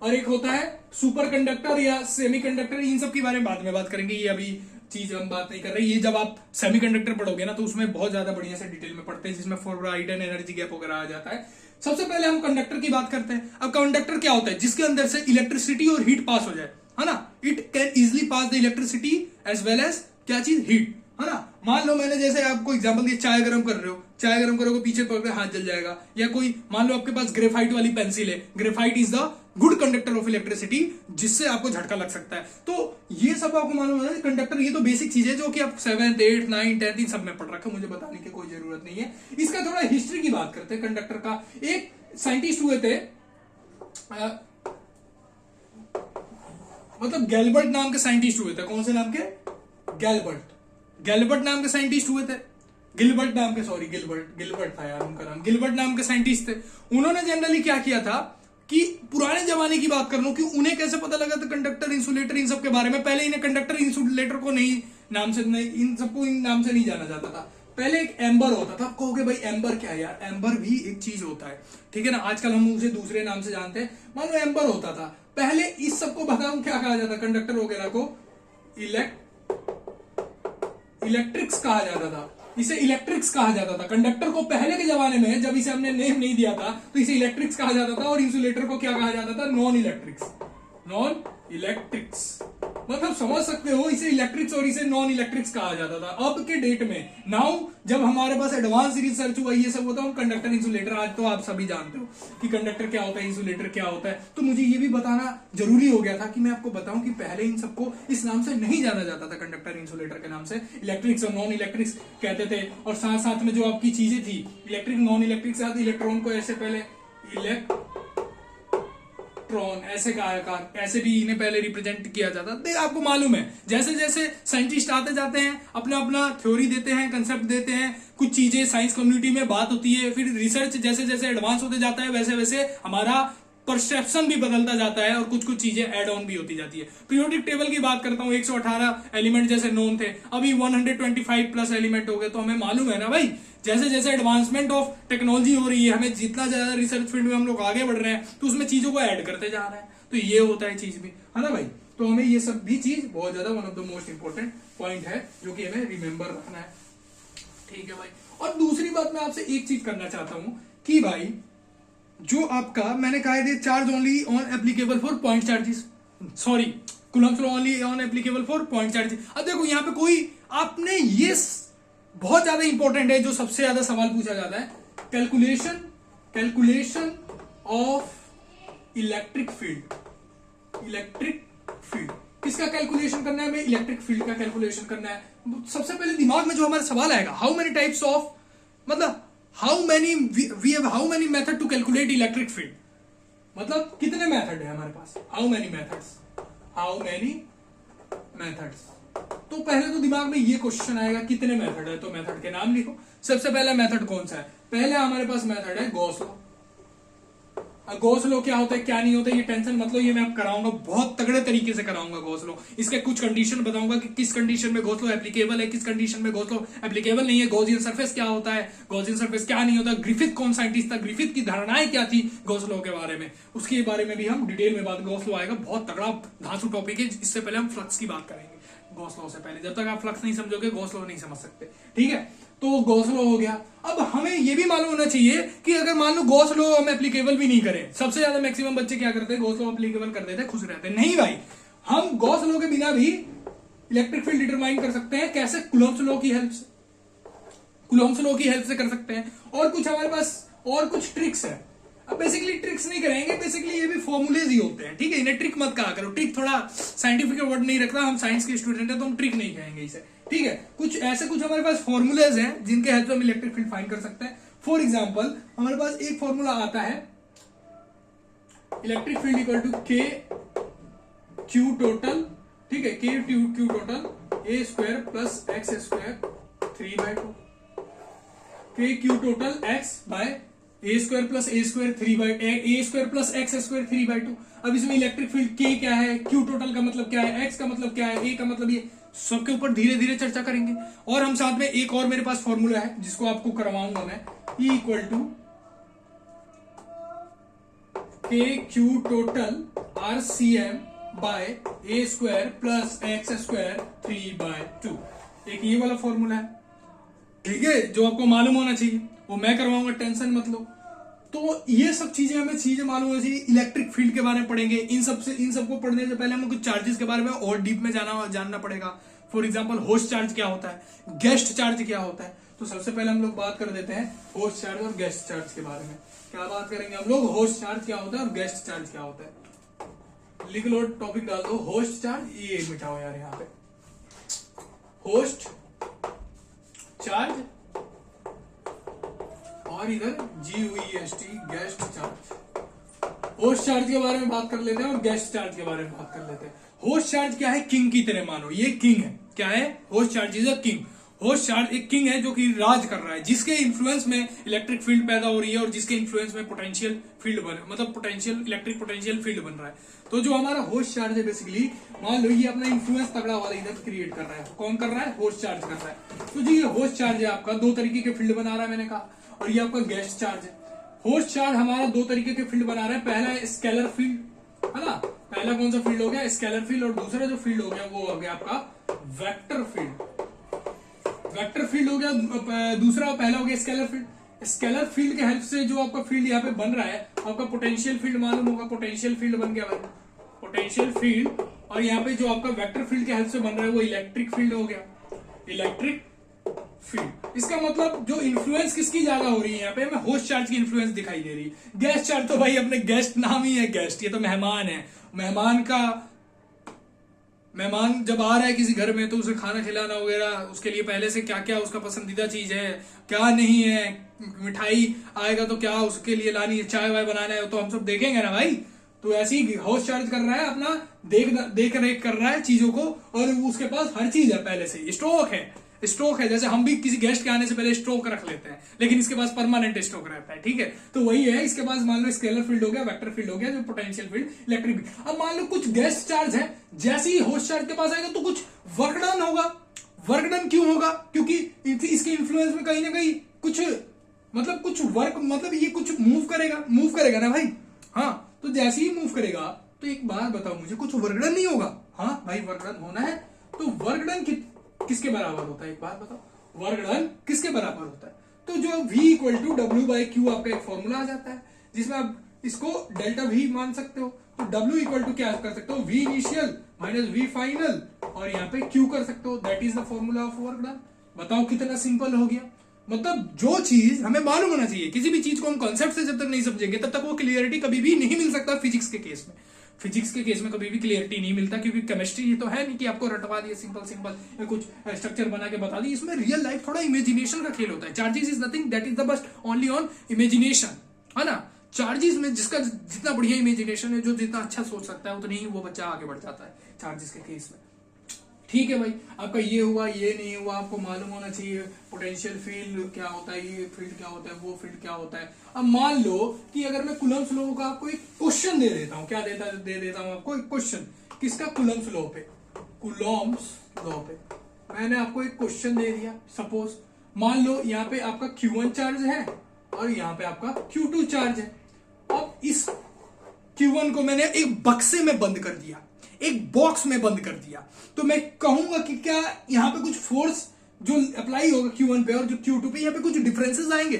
Speaker 1: और एक होता है सुपर कंडक्टर या सेमी कंडक्टर. इन सब के बारे में बाद में बात करेंगे, ये अभी चीज हम बात नहीं कर रहे. ये जब आप सेमीकंडक्टर पढ़ोगे ना तो उसमें बहुत ज्यादा बढ़िया से डिटेल में पढ़ते हैं, जिसमें फ्लोराइड एंड एनर्जी गैप वगैरह आ जाता है. सबसे पहले हम कंडक्टर की बात करते हैं. अब कंडक्टर क्या होता है, जिसके अंदर से इलेक्ट्रिसिटी और हीट पास हो जाए, है ना. It can easily pass the electricity as well as क्या चीज, हीट, है ना. मान लो मैंने जैसे आपको एग्जांपल दिया, चाय गर्म कर रहे हो, चाय गर्म करोगे पीछे पकड़ हाथ जल जाएगा. या कोई मान लो आपके पास ग्रेफाइट वाली पेंसिल है, graphite is the good conductor of electricity, जिससे आपको झटका लग सकता है. तो ये सब आपको मालूम है कंडक्टर. ये तो बेसिक चीज है जो कि आप 7th 8th 9th 10th इन सब में पढ़ रखा है, मुझे बताने की कोई जरूरत नहीं है. इसका थोड़ा हिस्ट्री की बात करते हैं कंडक्टर का. एक साइंटिस्ट हुए थे, मतलब गैल्बर्ट नाम के साइंटिस्ट हुए थे. कौन से नाम के, गैल्बर्ट नाम के साइंटिस्ट हुए थे. गिलबर्ट था यार उनका नाम, गिलबर्ट नाम के साइंटिस्ट थे. उन्होंने जनरली क्या किया था कि पुराने जमाने की बात कर लूं कि उन्हें कैसे पता लगा था कंडक्टर, इंसुलेटर, इन सब के बारे में. पहले इन्हें कंडक्टर, इंसुलेटर को इन सबको इन नाम से नहीं जाना जाता था. पहले एक एम्बर होता था. आप कहोगे भाई एम्बर क्या है यार, एम्बर भी एक चीज होता है, ठीक है ना. आजकल हम उसे दूसरे नाम से जानते हैं. मान लो एम्बर होता था पहले. इस सबको बताऊं क्या कहा जाता, कंडक्टर वगैरह को इलेक्ट्रिक्स कहा जाता था. इसे इलेक्ट्रिक्स कहा जाता था. कंडक्टर को पहले के जमाने में जब इसे हमने नेम नहीं दिया था तो इसे इलेक्ट्रिक्स कहा जाता था. और इंसुलेटर को क्या कहा जाता था, नॉन इलेक्ट्रिक्स. मतलब समझ सकते हो, इसे इलेक्ट्रिक्स और इसे नॉन इलेक्ट्रिक्स कहा जाता था. अब के डेट में नाउ जब हमारे पास एडवांस रिसर्च हुआ, ये सब होता है, कंडक्टर, इंसुलेटर, आज तो आप सभी जानते हो कि कंडक्टर क्या होता है, इंसुलेटर क्या होता है. तो मुझे ये भी बताना जरूरी हो गया था कि मैं आपको बताऊं कि पहले इन सबको इस नाम से नहीं जाना जाता था, कंडक्टर, इंसुलेटर के नाम से. इलेक्ट्रिक्स और नॉन इलेक्ट्रिक्स कहते थे. और साथ साथ में जो आपकी चीजें थी, इलेक्ट्रिक, नॉन इलेक्ट्रिक, साथ इलेक्ट्रॉन को ऐसे पहले इलेक्ट्रॉन ऐसे कहा, ऐसे भी इन्हें पहले रिप्रेजेंट किया जाता था. आपको मालूम है जैसे जैसे साइंटिस्ट आते जाते हैं, अपना अपना थ्योरी देते हैं, कंसेप्ट देते हैं, कुछ चीजें साइंस कम्युनिटी में बात होती है, फिर रिसर्च जैसे जैसे एडवांस होते जाता है, वैसे वैसे हमारा परसेप्शन भी बदलता जाता है और कुछ कुछ चीजें एड ऑन भी होती जाती है। पीरियोडिक टेबल की बात करता हूँ, 118 एलिमेंट जैसे नोन थे, अभी 125 प्लस एलिमेंट हो गए। तो हमें मालूम है ना भाई, जैसे जैसे एडवांसमेंट ऑफ टेक्नोलॉजी हो रही है, हमें जितना ज्यादा रिसर्च फील्ड में हम लोग आगे बढ़ रहे हैं तो उसमें चीजों को ऐड करते जा रहे हैं। तो ये होता है चीज भी, है ना भाई। तो हमें ये सब भी चीज बहुत ज्यादा one of the most important point है जो कि हमें रिमेंबर रखना है। ठीक है भाई। और दूसरी बात मैं आपसे एक चीज करना चाहता हूं कि भाई जो आपका मैंने कहा है charge only on applicable for point charges, sorry Coulomb's law only on applicable for point charges. अब देखो यहाँ पे कोई आपने ये बहुत ज्यादा इंपॉर्टेंट है, जो सबसे ज्यादा सवाल पूछा जाता है, calculation of electric field. Electric field किसका कैलकुलेशन करना है? हमें इलेक्ट्रिक फील्ड का कैलकुलेशन करना है। सबसे पहले दिमाग में जो हमारा सवाल आएगा, हाउ मेनी टाइप्स ऑफ, मतलब how many method to calculate electric field, मतलब कितने मेथड है हमारे पास, हाउ मेनी मेथड्स। तो पहले तो दिमाग में ये क्वेश्चन आएगा कितने मेथड है, तो मेथड के नाम लिखो। सबसे पहला मेथड कौन सा है? पहले हमारे पास मेथड है गॉस लॉ। गॉस लॉ क्या होता है क्या नहीं होता है ये टेंशन मतलब, ये मैं अब कराऊंगा, बहुत तगड़े तरीके से कराऊंगा गॉस लॉ। इसके कुछ कंडीशन बताऊंगा कि किस कंडीशन में गॉस लॉ एप्लीकेबल है, किस कंडीशन में गॉस लॉ एप्लीकेबल नहीं है। गॉसियन सरफेस क्या होता है, गॉसियन सरफेस क्या नहीं होता, ग्रिफिथ कौन साइंटिस्ट था, ग्रिफिथ की धारणाएं क्या थी गॉस लॉ के बारे में, उसके बारे में भी हम डिटेल में बात। गॉस लॉ आएगा, बहुत तगड़ा धांसू टॉपिक है। इससे पहले हम फ्लक्स की बात करेंगे गॉस लॉ से पहले। जब तक आप फ्लक्स नहीं समझोगे गॉस लॉ नहीं समझ सकते। ठीक है, तो गॉस लॉ हो गया। अब हमें यह भी मालूम होना चाहिए कि अगर मान लो गॉस लॉ हम एप्लीकेबल भी नहीं करें, सबसे ज्यादा मैक्सिमम बच्चे क्या करते हैं, गॉस लॉ एप्लीकेबल कर देते हैं, खुश रहते हैं। नहीं भाई, हम गॉस लॉ के बिना भी इलेक्ट्रिक फील्ड डिटरमाइन कर सकते हैं। कैसे? कूलम्ब्स लॉ की हेल्प से, कूलम्ब्स लॉ की हेल्प से कर सकते हैं। और कुछ हमारे पास और कुछ ट्रिक्स है। अब बेसिकली ट्रिक्स नहीं करेंगे, बेसिकली ये भी फॉर्मूलेज ही होते हैं। ठीक है, इन्हें ट्रिक मत कहा करो, ट्रिक थोड़ा साइंटिफिक वर्ड नहीं रखता, हम साइंस के स्टूडेंट हैं तो हम ट्रिक नहीं कहेंगे इसे। ठीक है, कुछ हमारे पास फॉर्मूलेज हैं जिनके हेल्प से हम इलेक्ट्रिक फील्ड फाइंड कर सकते हैं। फॉर एग्जांपल हमारे पास एक फॉर्मूला आता है, इलेक्ट्रिक फील्ड इक्वल टू के क्यू टोटल। ठीक है, K Q total A square plus x square 3/2, के क्यू टोटल एक्स बाय ए स्क्वायर प्लस ए स्क्वायर 3/2, ए स्क्वायर प्लस एक्स स्क्वायर 3/2। अब इसमें इलेक्ट्रिक फील्ड के क्या है, क्यू टोटल का मतलब क्या है, एक्स का मतलब क्या है, ए का मतलब ये, सबके ऊपर धीरे धीरे चर्चा करेंगे। और हम साथ में एक और मेरे पास फॉर्मूला है जिसको आपको करवाऊंगा मैं, E इक्वल टू के क्यू टोटल RCM बाय ए स्क्वायर प्लस एक्स स्क्वायर 3/2। एक ये वाला फॉर्मूला है, ठीक है, जो आपको मालूम होना चाहिए, वो मैं करवाऊंगा, टेंशन मत लो। तो ये सब चीजें मालूम होनी चाहिए। इलेक्ट्रिक फील्ड के बारे में पढ़ेंगे, इन सबको पढ़ने से पहले हमें कुछ चार्जेस के बारे में और डीप में जानना पड़ेगा। फॉर एग्जांपल होस्ट चार्ज क्या होता है, गेस्ट चार्ज क्या होता है। तो सबसे पहले हम लोग बात कर देते हैं होस्ट चार्ज और गेस्ट चार्ज के बारे में। क्या बात करेंगे हम लोग, होस्ट चार्ज क्या होता है और गेस्ट चार्ज क्या होता है। लिख लो, टॉपिक डाल दो, होस्ट चार्ज, ये मिटाओ यार यहाँ पे, होस्ट चार्ज, और इधर GUEST guest charge. Host charge के बारे में बात कर लेते हैं और गेस्ट चार्ज के बारे में बात कर लेते हैं। होस्ट चार्ज क्या है, किंग की तरह मानो, ये किंग है। क्या है, host charge is a king. Host charge एक किंग है जो कि राज कर रहा है, जिसके इन्फ्लुएंस में इलेक्ट्रिक फील्ड पैदा हो रही है और जिसके इन्फ्लुएंस में potential field electric potential field बन रहा है। तो जो हमारा होस्ट चार्ज है, बेसिकली मान लो ये अपना इन्फ्लुएंस तगड़ा वाला इधर क्रिएट कर रहा है। कौन कर रहा है, होस्ट चार्ज कर रहा है। तो जी ये होस्ट चार्ज है आपका, दो तरीके के फील्ड बना रहा है मैंने कहा। और ये आपका गेस्ट चार्ज है। होस्ट चार्ज हमारा दो तरीके के फील्ड बना रहा है, पहला है स्केलर फील्ड, है ना, पहला कौन सा फील्ड हो गया, स्केलर फील्ड। और दूसरा जो फील्ड हो गया वो हो गया आपका वेक्टर फील्ड। वेक्टर फील्ड हो गया दूसरा, पहला हो गया स्केलर फील्ड। स्केलर फील्ड के हेल्प से जो आपका फील्ड यहाँ पे बन रहा है, आपका पोटेंशियल फील्ड मालूम होगा, पोटेंशियल फील्ड बन गया भाई, पोटेंशियल फील्ड। और यहाँ पे जो आपका वेक्टर फील्ड के हेल्प से बन रहा है वो इलेक्ट्रिक फील्ड हो गया, इलेक्ट्रिक फील्ड। इसका मतलब जो इन्फ्लुएंस किसकी ज्यादा हो रही है, यहाँ पे हमें होस्ट चार्ज की इन्फ्लुएंस दिखाई दे रही है। गेस्ट चार्ज तो भाई अपने गेस्ट नाम ही है गेस्ट, ये तो मेहमान है। मेहमान जब आ रहा है किसी घर में तो उसे खाना खिलाना वगैरह, उसके लिए पहले से क्या क्या उसका पसंदीदा चीज है, क्या नहीं है, मिठाई आएगा तो क्या उसके लिए लानी है, चाय वाय बनाना है, तो हम सब देखेंगे ना भाई। तो ऐसे ही होस्ट चार्ज कर रहा है, अपना देख रेख कर रहा है चीजों को, और उसके पास हर चीज है, पहले से स्टॉक है, स्ट्रोक है, जैसे हम भी किसी गेस्ट के आने से पहले स्ट्रोक रख लेते हैं, लेकिन इसके पास परमानेंट स्ट्रोक रहता है, ठीक है। तो वही है, इसके पास मान लो स्केलर फील्ड हो गया, वेक्टर फील्ड हो गया, जो पोटेंशियल फील्ड, इलेक्ट्रिक फील्ड। अब मान लो कुछ गेस्ट चार्ज है, जैसे ही होस्ट चार्ज के पास आएगा तो कुछ वर्क डन होगा। वर्क डन क्यों होगा? क्योंकि इसके इन्फ्लुएंस में कहीं ना कहीं कुछ मतलब कुछ वर्क, मतलब ये कुछ मूव करेगा ना भाई। हाँ, तो जैसे ही मूव करेगा तो एक बात बताओ मुझे, कुछ वर्क डन नहीं होगा? हाँ भाई, वर्क डन होना है। तो वर्क डन किसके बराबर होता है, एक बात बताओ, वर्क डन किसके बराबर होता है? तो जो V equal to W by Q आपका एक फॉर्मूला आ जाता है, जिसमें आप इसको डेल्टा V मान सकते हो। तो W इक्वल टू क्या कर सकते हो, V initial minus V final, और यहाँ पे Q कर सकते हो, that is the formula of work done. बताओ कितना सिंपल हो गया। मतलब जो चीज हमें मालूम होना चाहिए, किसी भी चीज को हम कॉन्सेप्ट से जब तक नहीं समझेंगे तब तक वो क्लियरिटी कभी भी नहीं मिल सकता। फिजिक्स के केस में, फिजिक्स के केस में कभी भी क्लियरिटी नहीं मिलता, क्योंकि केमिस्ट्री ये तो है नहीं कि आपको रटवा दिए सिंपल कुछ स्ट्रक्चर बना के बता दी। इसमें रियल लाइफ थोड़ा इमेजिनेशन का खेल होता है। Charges is nothing, that is the bast only on imagination, है ना। चार्जेस में जिसका जितना बढ़िया इमेजिनेशन है, जो जितना अच्छा सोच सकता है, उतनी ही वो बच्चा आगे बढ़ जाता है चार्जेस के केस में। ठीक है भाई, आपका ये हुआ, ये नहीं हुआ, आपको मालूम होना चाहिए पोटेंशियल फील्ड क्या होता है, ये फील्ड क्या होता है, वो फील्ड क्या होता है। अब मान लो कि अगर मैं कूलम्ब्स लॉ का आपको एक क्वेश्चन दे देता हूं, क्या दे देता हूं आपको एक क्वेश्चन, किसका, कूलम्ब्स लॉ पे, कूलम्ब्स लॉ पे मैंने आपको एक क्वेश्चन दे दिया। सपोज मान लो यहाँ पे आपका Q1 चार्ज है और यहाँ पे आपका Q2 चार्ज है। अब इस Q1 को मैंने एक बक्से में बंद कर दिया, एक बॉक्स में बंद कर दिया, तो मैं कहूंगा कि क्या यहां पे कुछ फोर्स जो अप्लाई होगा Q1 पे और जो Q2 पे, यहां पे कुछ डिफरेंसेस आएंगे?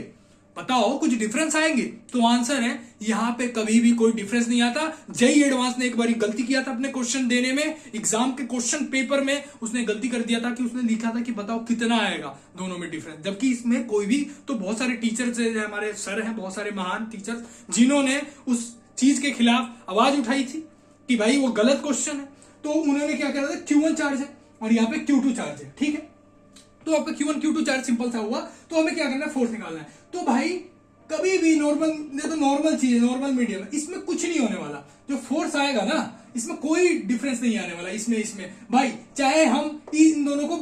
Speaker 1: बताओ, कुछ डिफरेंस आएंगे? तो आंसर है यहां पे कभी भी कोई डिफरेंस नहीं आता। जेई एडवांस ने एक बार गलती किया था अपने क्वेश्चन देने में, एग्जाम के क्वेश्चन पेपर में उसने गलती कर दिया था कि उसने लिखा था कि बताओ कितना आएगा दोनों में डिफरेंस, जबकि इसमें कोई भी, तो बहुत सारे टीचर्स हमारे सर हैं, बहुत सारे महान टीचर्स, जिन्होंने उस चीज के खिलाफ आवाज उठाई थी कि भाई वो गलत क्वेश्चन है। तो उन्होंने क्या करा था, Q1 चार्ज है और यहाँ पे Q2 चार्ज है, ठीक है। तो आपका Q1 Q2 चार्ज सिंपल सा हुआ, तो हमें क्या करना है, फोर्स निकालना है। तो भाई कभी भी नॉर्मल, ये तो नॉर्मल चीज है, नॉर्मल मीडियम है, इसमें कुछ नहीं होने वाला। जो फोर्स आएगा ना, इसमें कोई डिफरेंस नहीं आने वाला। इसमें भाई चाहे हम इन दोनों को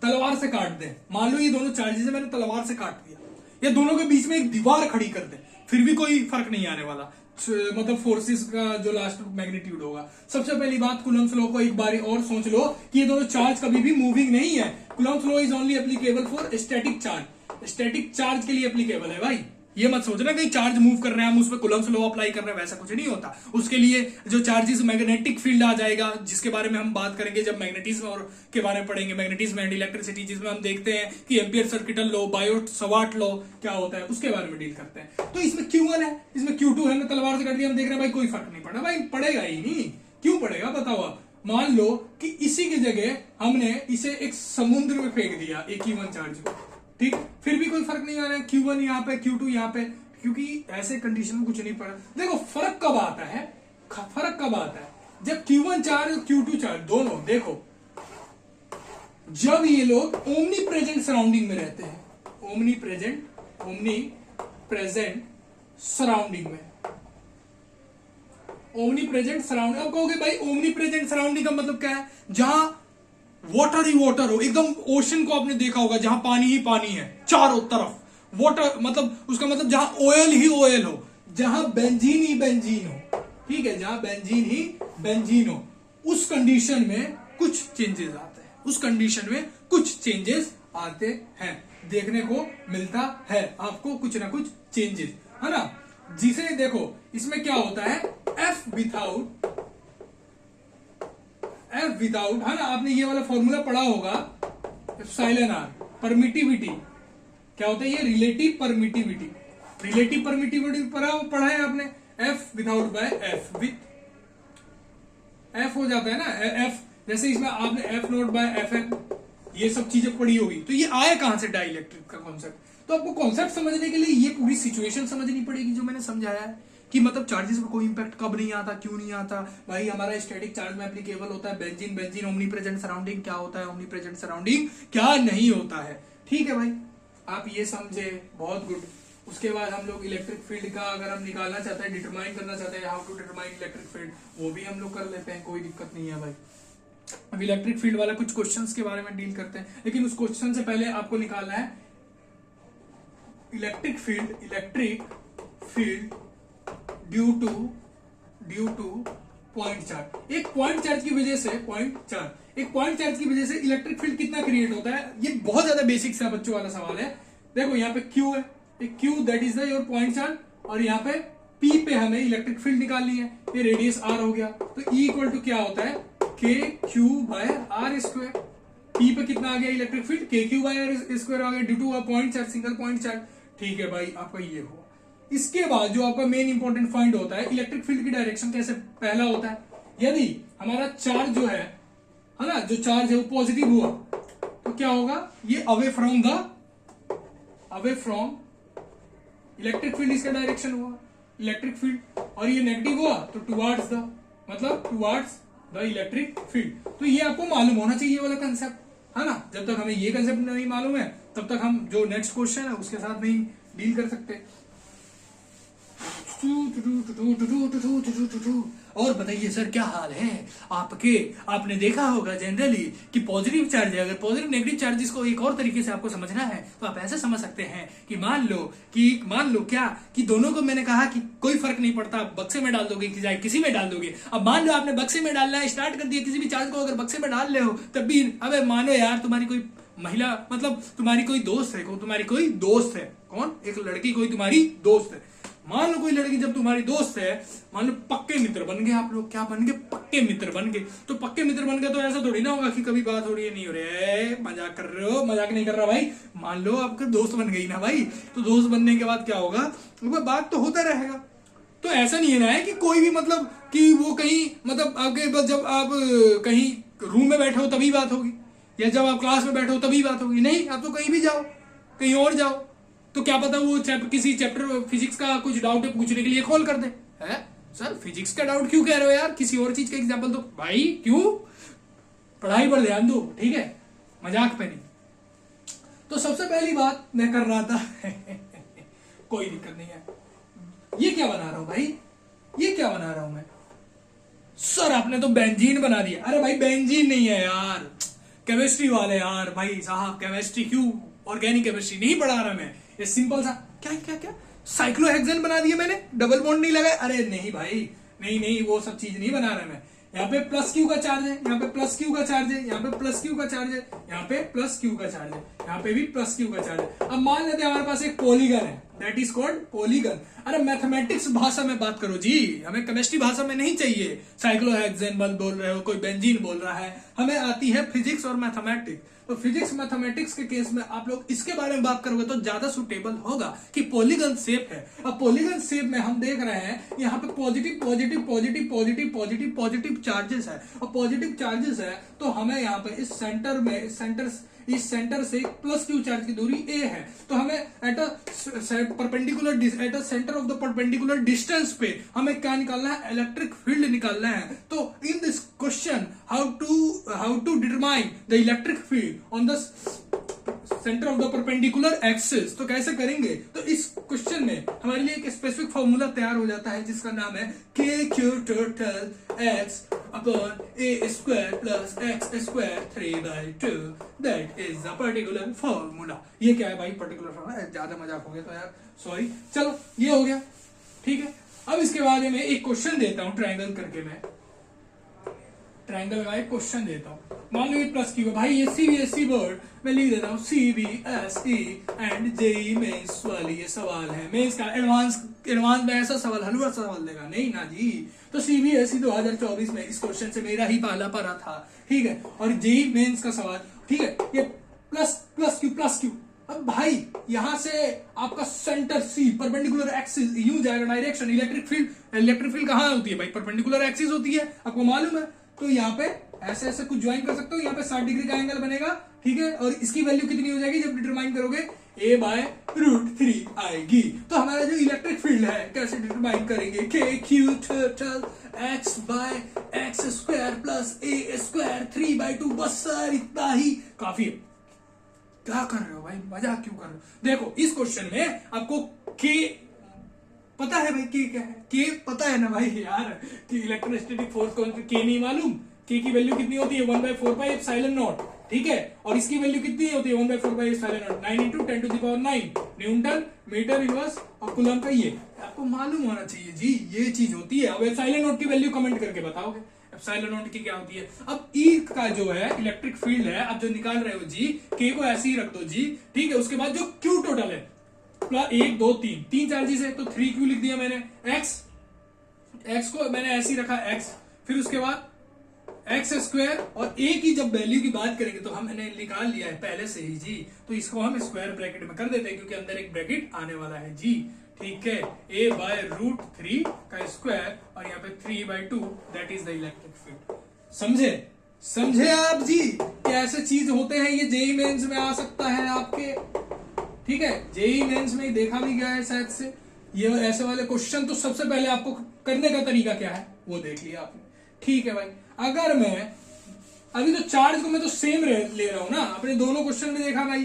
Speaker 1: तलवार से काट दें, मान लो ये दोनों चार्जेस है, मैंने तलवार से काट दिया, या दोनों के बीच में एक दीवार खड़ी कर दें, फिर भी कोई फर्क नहीं आने वाला। मतलब फोर्सेस का जो लास्ट मैग्नीट्यूड होगा। सबसे पहली बात, कूलम्ब्स लॉ को एक बार और सोच लो कि ये दोनों चार्ज कभी भी मूविंग नहीं है। Coulomb's law is only applicable for static charge, static charge के लिए एप्लीकेबल है भाई। ये मत सोचना कि चार्ज मूव कर रहे हैं हम उसमें कूलम्ब्स लॉ अप्लाई कर रहे हैं, वैसा कुछ नहीं होता। उसके लिए जो चार्जेस, मैग्नेटिक फील्ड आ जाएगा, जिसके बारे में हम बात करेंगे जब मैग्नेटिज्म और के बारे में पढ़ेंगे, मैग्नेटिज्म एंड इलेक्ट्रिसिटी, जिसमें हम देखते हैं कि Ampere circuital law, Biot Savart law क्या होता है, उसके बारे में डील करते हैं। तो इसमें Q1 है, इसमें Q2 है, हमने तलवार से कर दिया, हम देख रहे हैं भाई कोई फर्क नहीं पड़ा। भाई पड़ेगा ही नहीं, क्यों पड़ेगा बताओ आप। मान लो कि इसी की जगह हमने इसे एक समुद्र में फेंक दिया, एक Q1 चार्ज को, ठीक, फिर भी कोई फर्क नहीं आ रहा है। Q1 यहाँ पे, Q2 यहाँ पे, क्योंकि ऐसे कंडीशन में कुछ नहीं पड़ा। देखो फर्क कब आता है, फर्क कब आता है, जब Q1 चार्ज और Q2 चार्ज दोनों, देखो जब ये लोग ओमनी प्रेजेंट सराउंडिंग में रहते हैं, ओमनी प्रेजेंट सराउंडिंग में, ओमनी प्रेजेंट सराउंडिंग। अब कहोगे भाई ओमनी प्रेजेंट सराउंडिंग का मतलब क्या है, जहां वाटर ही वाटर हो, एकदम ओशन को आपने देखा होगा जहां पानी ही पानी है चारों तरफ, वाटर मतलब उसका मतलब जहां ऑयल ही ऑयल हो, जहां बेंजीन ही बेंजीन हो, ठीक है, जहां बेंजीन ही बेंजीन हो, उस कंडीशन में कुछ चेंजेस आते हैं, उस कंडीशन में कुछ चेंजेस आते हैं, देखने को मिलता है आपको कुछ ना कुछ चेंजेस, है ना। जिसे देखो इसमें क्या होता है, एफ विदाउट, है ना, आपने ये वाला फॉर्मूला पढ़ा होगा, एप्सिलॉन आर, परमिटिविटी क्या होता है, ये रिलेटिव परमिटिविटी पढ़ा है आपने, F without by F with F हो जाता है ना, एफ जैसे इसमें आपने F naught by F N, ये सब चीजें पढ़ी होगी। तो ये आया कहां से, डाइलेक्ट्रिक का कॉन्सेप्ट। तो आपको कॉन्सेप्ट समझने के लिए ये पूरी सिचुएशन समझनी पड़ेगी जो मैंने समझाया है, कि मतलब चार्जेस पर कोई इंपैक्ट कब नहीं आता, क्यों नहीं आता। भाई हमारा स्टैटिक चार्ज में एप्लीकेबल होता है बेंजीन, ओमनी प्रेजेंट सराउंडिंग क्या होता है, ओमनी प्रेजेंट सराउंडिंग क्या नहीं होता है, ठीक है भाई, आप ये समझे, बहुत गुड। उसके बाद हम लोग इलेक्ट्रिक फील्ड का अगर हम निकालना चाहते हैं, डिटरमाइन करना चाहते हैं, how to determine electric field, वो भी हम लोग कर लेते हैं, कोई दिक्कत नहीं है भाई। अब इलेक्ट्रिक फील्ड वाला कुछ क्वेश्चंस के बारे में डील करते हैं, लेकिन उस क्वेश्चन से पहले आपको निकालना है electric field due to point charge. एक पॉइंट चार्ज की वजह से इलेक्ट्रिक फील्ड कितना क्रिएट होता है। ये बहुत ज्यादा बेसिक सा बच्चों वाला सवाल है। देखो यहाँ पे क्यू है, Q that is the your point charge, और यहाँ पे पी पे हमें इलेक्ट्रिक फील्ड निकालनी है। ये रेडियस आर हो गया, तो ई इक्वल टू क्या होता है K Q by R square. P पे कितना आ गया electric field, K Q by R square आ गया due to point charge, single point charge. ठीक है भाई, आपका ये हुआ। इसके बाद जो आपका मेन इंपॉर्टेंट फाइंड होता है इलेक्ट्रिक फील्ड की डायरेक्शन कैसे। पहला होता है यदि हमारा चार्ज जो है ना, जो चार्ज है वो पॉजिटिव हुआ तो क्या होगा, ये अवे फ्रॉम इलेक्ट्रिक फील्ड इसका डायरेक्शन हुआ इलेक्ट्रिक फील्ड, और ये नेगेटिव हुआ तो टुवर्ड्स द इलेक्ट्रिक फील्ड। तो ये आपको मालूम होना चाहिए ये वाला कंसेप्ट, है ना। जब तक हमें ये कंसेप्ट नहीं मालूम है तब तक हम जो नेक्स्ट क्वेश्चन है उसके साथ नहीं डील कर सकते। और बताइए सर क्या हाल है आपके। आपने देखा होगा जनरली कि पॉजिटिव चार्ज है, अगर पॉजिटिव नेगेटिव चार्जेस को एक और तरीके से आपको समझना है तो आप ऐसे समझ सकते हैं कि मान लो क्या कि दोनों को मैंने कहा कि कोई फर्क नहीं पड़ता, आप बक्से में डाल दोगे कि किसी में डाल दोगे। अब मान लो आपने बक्से में डालना है स्टार्ट कर दिया, किसी भी चार्ज को अगर बक्से में डाल रहे हो तब भी, अबे मानो यार तुम्हारी कोई महिला, मतलब तुम्हारी कोई दोस्त है, कौन, एक लड़की कोई तुम्हारी दोस्त है। मान लो कोई लड़की जब तुम्हारी दोस्त है, मान लो पक्के मित्र बन गए आप लोग, क्या बन गए, पक्के मित्र बन गए। तो पक्के मित्र बन गए तो ऐसा थोड़ी ना होगा कि कभी बात हो रही है नहीं हो रही है, मजाक कर रहे हो, मजाक नहीं कर रहा भाई। मान लो आपका दोस्त बन गई ना भाई, तो दोस्त बनने के बाद क्या होगा, बात तो होता रहेगा। तो ऐसा नहीं है ना है कि कोई भी मतलब कि वो कहीं मतलब आपके बस जब आप कहीं रूम में बैठे हो तभी बात होगी, या जब आप क्लास में बैठे हो तभी बात होगी, नहीं। आप तो कहीं भी जाओ, कहीं और जाओ, तो क्या पता वो किसी चैप्टर फिजिक्स का कुछ डाउट है पूछने के लिए कॉल कर दे। है सर फिजिक्स का डाउट क्यों कह रहे हो यार, किसी और चीज का एग्जांपल दो भाई। क्यों, पढ़ाई पर ध्यान दो, ठीक है, मजाक पे नहीं। तो सबसे पहली बात मैं कर रहा था कोई दिक्कत नहीं है। ये क्या बना रहा हूं भाई, ये क्या बना रहा हूं मैं, सर आपने तो बेंजीन बना दिया। अरे भाई बेंजीन नहीं है यार, केमिस्ट्री वाले यार, भाई साहब केमिस्ट्री क्यों, ऑर्गेनिक केमिस्ट्री नहीं पढ़ा रहा मैं। ये सिंपल सा क्या साइक्लोहेक्सेन बना दिया मैंने, डबल बॉन्ड नहीं लगाया। अरे नहीं भाई, नहीं वो सब चीज नहीं बना रहा मैं। यहाँ पे प्लस क्यू का चार्ज है, यहाँ पे प्लस क्यू का चार्ज है, यहाँ पे प्लस क्यू का चार्ज है, यहाँ पे प्लस क्यू का चार्ज है, यहाँ पे भी प्लस क्यू का चार्ज है। अब मान लेते हैं हमारे पास एक पॉलीगन है, दैट इज कॉल्ड पॉलीगन। अरे मैथमेटिक्स भाषा में बात करो जी, हमें केमिस्ट्री भाषा में नहीं चाहिए। साइक्लोहेक्सेन बोल रहे हो, कोई बेंजीन बोल रहा है, हमें आती है फिजिक्स और मैथमेटिक्स। तो फिजिक्स मैथमेटिक्स के केस में आप लोग इसके बारे में बात करोगे तो ज्यादा सुटेबल होगा कि पॉलीगन शेप है। अब पॉलीगन शेप में हम देख रहे हैं यहाँ पे पॉजिटिव चार्जेस है, और पॉजिटिव चार्जेस है तो हमें यहाँ पे इस सेंटर से प्लस क्यू चार्ज की दूरी a है, तो हमें at centre of the perpendicular distance पे हमें क्या निकालना है, इलेक्ट्रिक फील्ड निकालना है। तो in this question how to determine the electric field on the centre of the perpendicular axis, तो कैसे करेंगे। तो इस क्वेश्चन में हमारे लिए एक स्पेसिफिक फॉर्मूला तैयार हो जाता है जिसका नाम है K Q total x upon A square plus x square 3/2, that is the particular formula. ये क्या है भाई, पर्टिकुलर फॉर्मूला, ज्यादा मजाक हो गया तो यार सॉरी। चलो ये हो गया, ठीक है। अब इसके बाद में एक क्वेश्चन देता हूं ट्रायंगल करके, मैं ट्रायंगल का एक क्वेश्चन देता हूं। मान लो ये प्लस क्यू है भाई, ये सीबीएसई बोर्ड में लिख देता हूँ CBSE एंड जेईई मेंस वाली ये सवाल है। मेंस का एडवांस में ऐसा सवाल हलवा सवाल देगा नहीं ना जी। तो CBSE 2024 में इस क्वेश्चन से मेरा ही पहला पढ़ा था, ठीक है। और जेईई मेंस का सवाल, ठीक है, ये प्लस क्यू। अब भाई यहां से आपका सेंटर C परपेंडिकुलर एक्सिस यूं जाएगा डायरेक्शन, इलेक्ट्रिक फील्ड कहां होती है भाई, परपेंडिकुलर एक्सिस होती है, आपको मालूम है। तो यहाँ पे ऐसे कुछ ज्वाइन कर सकते हो, यहाँ पे 60 डिग्री का एंगल बनेगा, ठीक है। और इसकी वैल्यू कितनी हो जाएगी जब डिटरमाइन करोगे, a/√3 आएगी। तो हमारा जो इलेक्ट्रिक फील्ड है कैसे डिटरमाइन करेंगे, के Q total x/x square plus a square 3/2, बस सर इतना ही काफी है। क्या कर रहे हो भाई, मजाक क्यों कर रहे हो। देखो इस क्वेश्चन में आपको के पता है भाई, के क्या है, के पता है ना भाई यार कि इलेक्ट्रोस्टैटिक फोर्स कौन, के नहीं मालूम, के की वैल्यू कितनी होती है 1/4πε0, ठीक है, और इसकी वैल्यू कितनी होती है 1/4πε0, 9 × 10⁹ न्यूटन मीटर इनवर्स और कूलम का ये आपको मालूम होना चाहिए जी, ये चीज होती है। अब ε0 की वैल्यू कमेंट करके बताओगे ε0 की क्या होती है। अब ई का जो है इलेक्ट्रिक फील्ड है, अब जो निकाल रहे हो जी, के को ऐसे ही रख दो जी, ठीक है। उसके बाद जो क्यू टोटल है 1 2 3 तीन चार्जेस है तो 3Q लिख दिया मैंने। एक्स को मैंने ऐसे ही रखा एक्स, फिर उसके बाद x² और a की जब वैल्यू की बात करेंगे तो हमने निकाल लिया है पहले से ही जी, तो इसको हम स्क्वायर ब्रैकेट में कर देते हैं क्योंकि अंदर एक ब्रैकेट आने वाला है जी, ठीक है। a/√3 का स्क्वायर और यहाँ पे 3/2 that is the electric field. समझे आप जी कि ऐसे चीज होते हैं, ये जेईई मेंस में आ सकता है आपके, ठीक है। जेईई मेंस में देखा भी गया है शायद से ये ऐसे वाले क्वेश्चन। तो सबसे पहले आपको करने का तरीका क्या है वो देख लिया आपने, ठीक है भाई। अगर मैं अभी तो चार्ज को मैं तो सेम ले रहा हूं ना, अपने दोनों क्वेश्चन में देखा भाई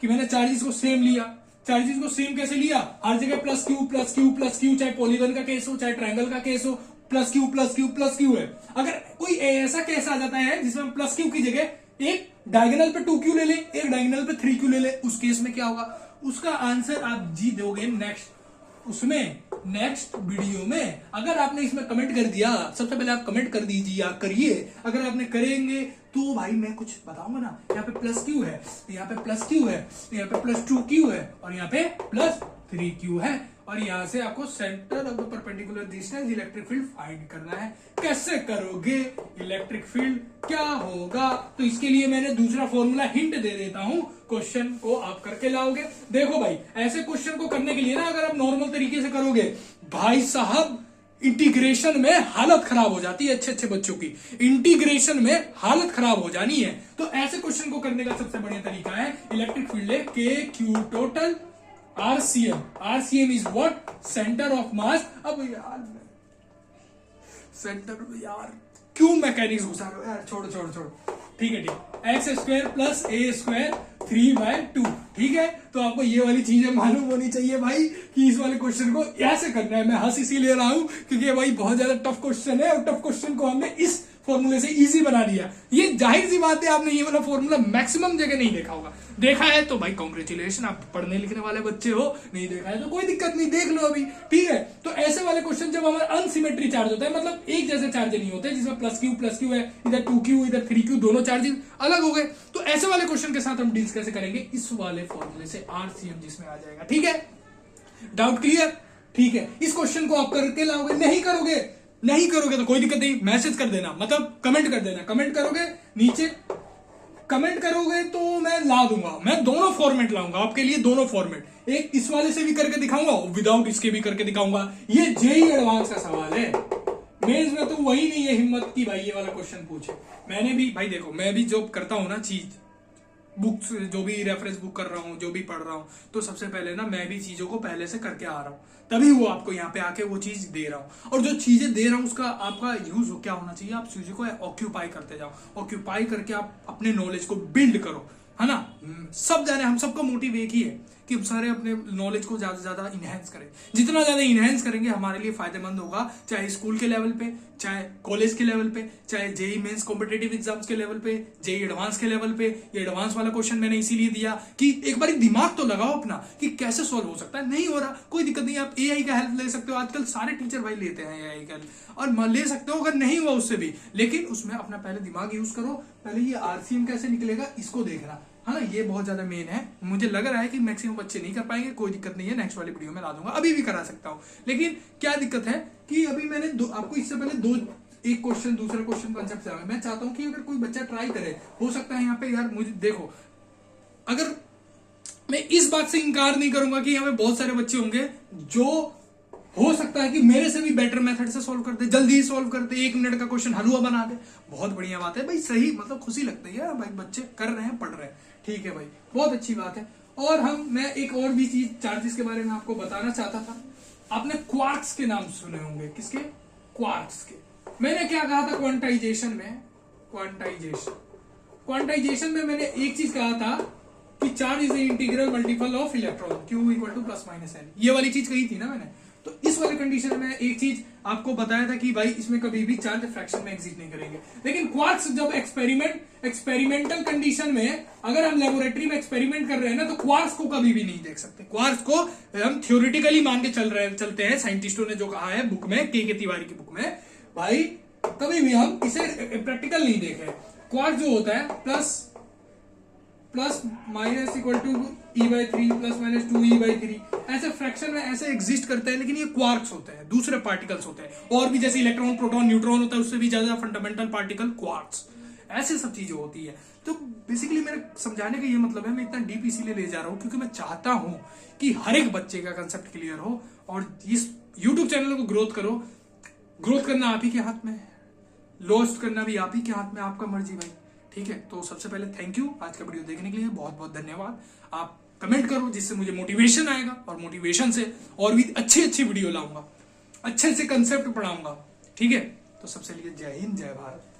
Speaker 1: कि मैंने चार्जेस को सेम लिया। चार्जेस को सेम कैसे लिया, हर जगह +Q, चाहे पॉलीगन का केस हो चाहे ट्रायंगल का केस हो, +Q है। अगर कोई ऐसा केस आ जाता है जिसमें हम +Q की जगह एक डायगोनल पे 2Q ले लें, एक डायगोनल पे 3Q ले लें, उस केस में क्या होगा, उसका आंसर आप जी दोगे नेक्स्ट वीडियो में। अगर आपने इसमें कमेंट कर दिया, सबसे पहले आप कमेंट कर दीजिए या करिए। अगर आपने करेंगे तो भाई मैं कुछ बताऊंगा ना, यहाँ पे +Q है, यहाँ पे +Q है, यहाँ पे +2Q है और यहाँ पे +3Q है, और यहां से आपको centre of the perpendicular distance electric field find करना है। कैसे करोगे, इलेक्ट्रिक फील्ड क्या होगा, तो इसके लिए मैंने दूसरा फॉर्मूला हिंट दे देता हूं, क्वेश्चन को आप करके लाओगे। देखो भाई ऐसे क्वेश्चन को करने के लिए ना, अगर आप नॉर्मल तरीके से करोगे भाई साहब, इंटीग्रेशन में हालत खराब हो जाती है। अच्छे बच्चों की इंटीग्रेशन में हालत खराब हो जानी है। तो ऐसे क्वेश्चन को करने का सबसे बढ़िया तरीका है, इलेक्ट्रिक फील्ड है KQ total RCM is what, centre of mass. अब यार क्यों मैकेनिक्स घुसा रहे हो यार, छोड़ो, ठीक है x² + a² 3/2, ठीक है। तो आपको ये वाली चीजें मालूम होनी चाहिए भाई कि इस वाले क्वेश्चन को ऐसे करना है। मैं हंस इसीलिए रहा हूं क्योंकि भाई बहुत ज्यादा टफ क्वेश्चन है और टफ क्वेश्चन को हमने इस फॉर्मूले से इजी बना दिया। ये जाहिर सी बात है आपने ये वाला फॉर्मूला मैक्सिमम जगह नहीं देखा होगा, देखा है तो भाई कांग्रेचुलेशन, आप पढ़ने लिखने वाले बच्चे हो। नहीं देखा है तो कोई दिक्कत नहीं, देख लो अभी, ठीक है। तो ऐसे वाले क्वेश्चन जब हमारा अनसिमेट्री चार्ज होता है, मतलब एक जैसे चार्ज नहीं होते, जिसमें +Q है, इधर 2Q इधर 3Q, दोनों चार्जेस अलग हो गए, तो ऐसे वाले क्वेश्चन के साथ हम डील कैसे करेंगे, इस वाले फॉर्मूले से RCM जिसमें आ जाएगा, ठीक है। डाउट क्लियर, ठीक है। इस क्वेश्चन को आप करके लाओगे, नहीं करोगे तो कोई दिक्कत नहीं, मैसेज कर देना, मतलब कमेंट कर देना। कमेंट करोगे नीचे, कमेंट करोगे तो मैं ला दूंगा, मैं दोनों फॉर्मेट लाऊंगा आपके लिए, दोनों फॉर्मेट, एक इस वाले से भी करके दिखाऊंगा, विदाउट इसके भी करके दिखाऊंगा। ये जेईई एडवांस का सवाल है, मेंस में तो वही नहीं है हिम्मत की भाई ये वाला क्वेश्चन पूछे। मैंने भी भाई देखो, मैं भी जो करता हूं ना चीज, बुक्स जो भी रेफरेंस बुक कर रहा हूँ, जो भी पढ़ रहा हूँ, तो सबसे पहले ना मैं भी चीजों को पहले से करके आ रहा हूँ, तभी वो आपको यहाँ पे आके वो चीज दे रहा हूँ। और जो चीजें दे रहा हूँ उसका आपका यूज क्या होना चाहिए, आप चीजों को ऑक्यूपाई करते जाओ, ऑक्यूपाई करके आप अपने नॉलेज को बिल्ड करो, है ना। सब जाने, हम सबका मोटिव एक ही है कि हम सारे अपने नॉलेज को ज्यादा से ज्यादा इनहेंस करें। जितना ज्यादा इनहेंस करेंगे हमारे लिए फायदेमंद होगा, चाहे स्कूल के लेवल पे, चाहे कॉलेज के लेवल पे, चाहे जेईई मेंस कॉम्पिटिटिव एग्जाम्स के लेवल पे, जेईई एडवांस के लेवल पे। ये एडवांस वाला क्वेश्चन मैंने इसीलिए दिया कि एक बार दिमाग तो लगाओ अपना कि कैसे सॉल्व हो सकता है। नहीं हो रहा कोई दिक्कत नहीं, आप एआई का हेल्प ले सकते हो, आजकल सारे टीचर भाई लेते हैं एआई का, और ले सकते हो अगर नहीं हुआ उससे भी, लेकिन उसमें अपना पहले दिमाग यूज करो। पहले ये आरसीएम कैसे निकलेगा इसको देखना, है ना, ये बहुत ज्यादा मेन है। मुझे लग रहा है कि मैक्सिमम बच्चे नहीं कर पाएंगे, कोई दिक्कत नहीं है, नेक्स्ट वाली वीडियो में ला दूंगा, अभी भी करा सकता हूँ। लेकिन क्या दिक्कत है कि अभी मैंने आपको इससे पहले एक क्वेश्चन दूसरा क्वेश्चन कंसेप्ट से, मैं चाहता हूं कि अगर कोई बच्चा ट्राई करे, हो सकता है यहाँ पे यार मुझे देखो, अगर मैं इस बात से इनकार नहीं करूंगा कि यहाँ पे बहुत सारे बच्चे होंगे जो हो सकता है कि मेरे से भी बेटर मेथड से सॉल्व करते, जल्दी ही सॉल्व करते, 1 मिनट का क्वेश्चन हलवा बना दे, बहुत बढ़िया बात है भाई, सही, मतलब खुशी लगती है भाई, बच्चे कर रहे हैं, पढ़ रहे हैं, ठीक है भाई, बहुत अच्छी बात है। और मैं एक और भी चीज चार्जेस के बारे में आपको बताना चाहता था। आपने क्वार्क्स के नाम सुने होंगे, किसके, क्वार्क्स के। मैंने क्या कहा था क्वांटाइजेशन में, क्वांटाइजेशन में मैंने एक चीज कहा था कि charge is integral multiple of electron, Q = ±n, ये वाली चीज कही थी ना मैंने। तो इस वाले कंडीशन में एक चीज आपको बताया था कि भाई इसमें कभी भी चार्ज फ्रैक्शन में एग्जिस्ट नहीं करेंगे, लेकिन क्वार्क्स जब एक्सपेरिमेंटल कंडीशन में अगर हम लेबोरेटरी में एक्सपेरिमेंट कर रहे हैं ना, तो क्वार्क्स को कभी भी नहीं देख सकते। क्वार्क्स को हम थ्योरेटिकली मान के चलते हैं, साइंटिस्टों ने जो कहा है बुक में, के तिवारी की बुक में, भाई कभी भी हम इसे प्रैक्टिकल नहीं देखे। क्वार्क जो होता है plus minus equal to E/3 plus minus 2E/3 ऐसे फ्रैक्शन में ऐसे एग्जिस्ट करते हैं, लेकिन ये क्वार्क्स होते हैं, दूसरे पार्टिकल्स होते हैं। और भी जैसे इलेक्ट्रॉन, प्रोटॉन, न्यूट्रॉन होता है, उससे भी ज्यादा फंडामेंटल पार्टिकल क्वार्क्स, ऐसे सब चीजें होती है। तो बेसिकली मेरे समझाने का ये मतलब है, मैं इतना डीप इसीलिए ले जा रहा हूं क्योंकि मैं चाहता हूं कि हर एक बच्चे का कंसेप्ट क्लियर हो और इस यूट्यूब चैनल को ग्रोथ करो। ग्रोथ करना आप ही के हाथ में है, लॉस्ट करना भी आप ही के हाथ में, आपका मर्जी भाई, ठीक है। तो सबसे पहले थैंक यू आज का वीडियो देखने के लिए, बहुत बहुत धन्यवाद। आप कमेंट करो जिससे मुझे मोटिवेशन आएगा, और मोटिवेशन से और भी अच्छी वीडियो लाऊंगा, अच्छे से कंसेप्ट पढ़ाऊंगा, ठीक है। तो सबसे लिए जय हिंद, जय भारत।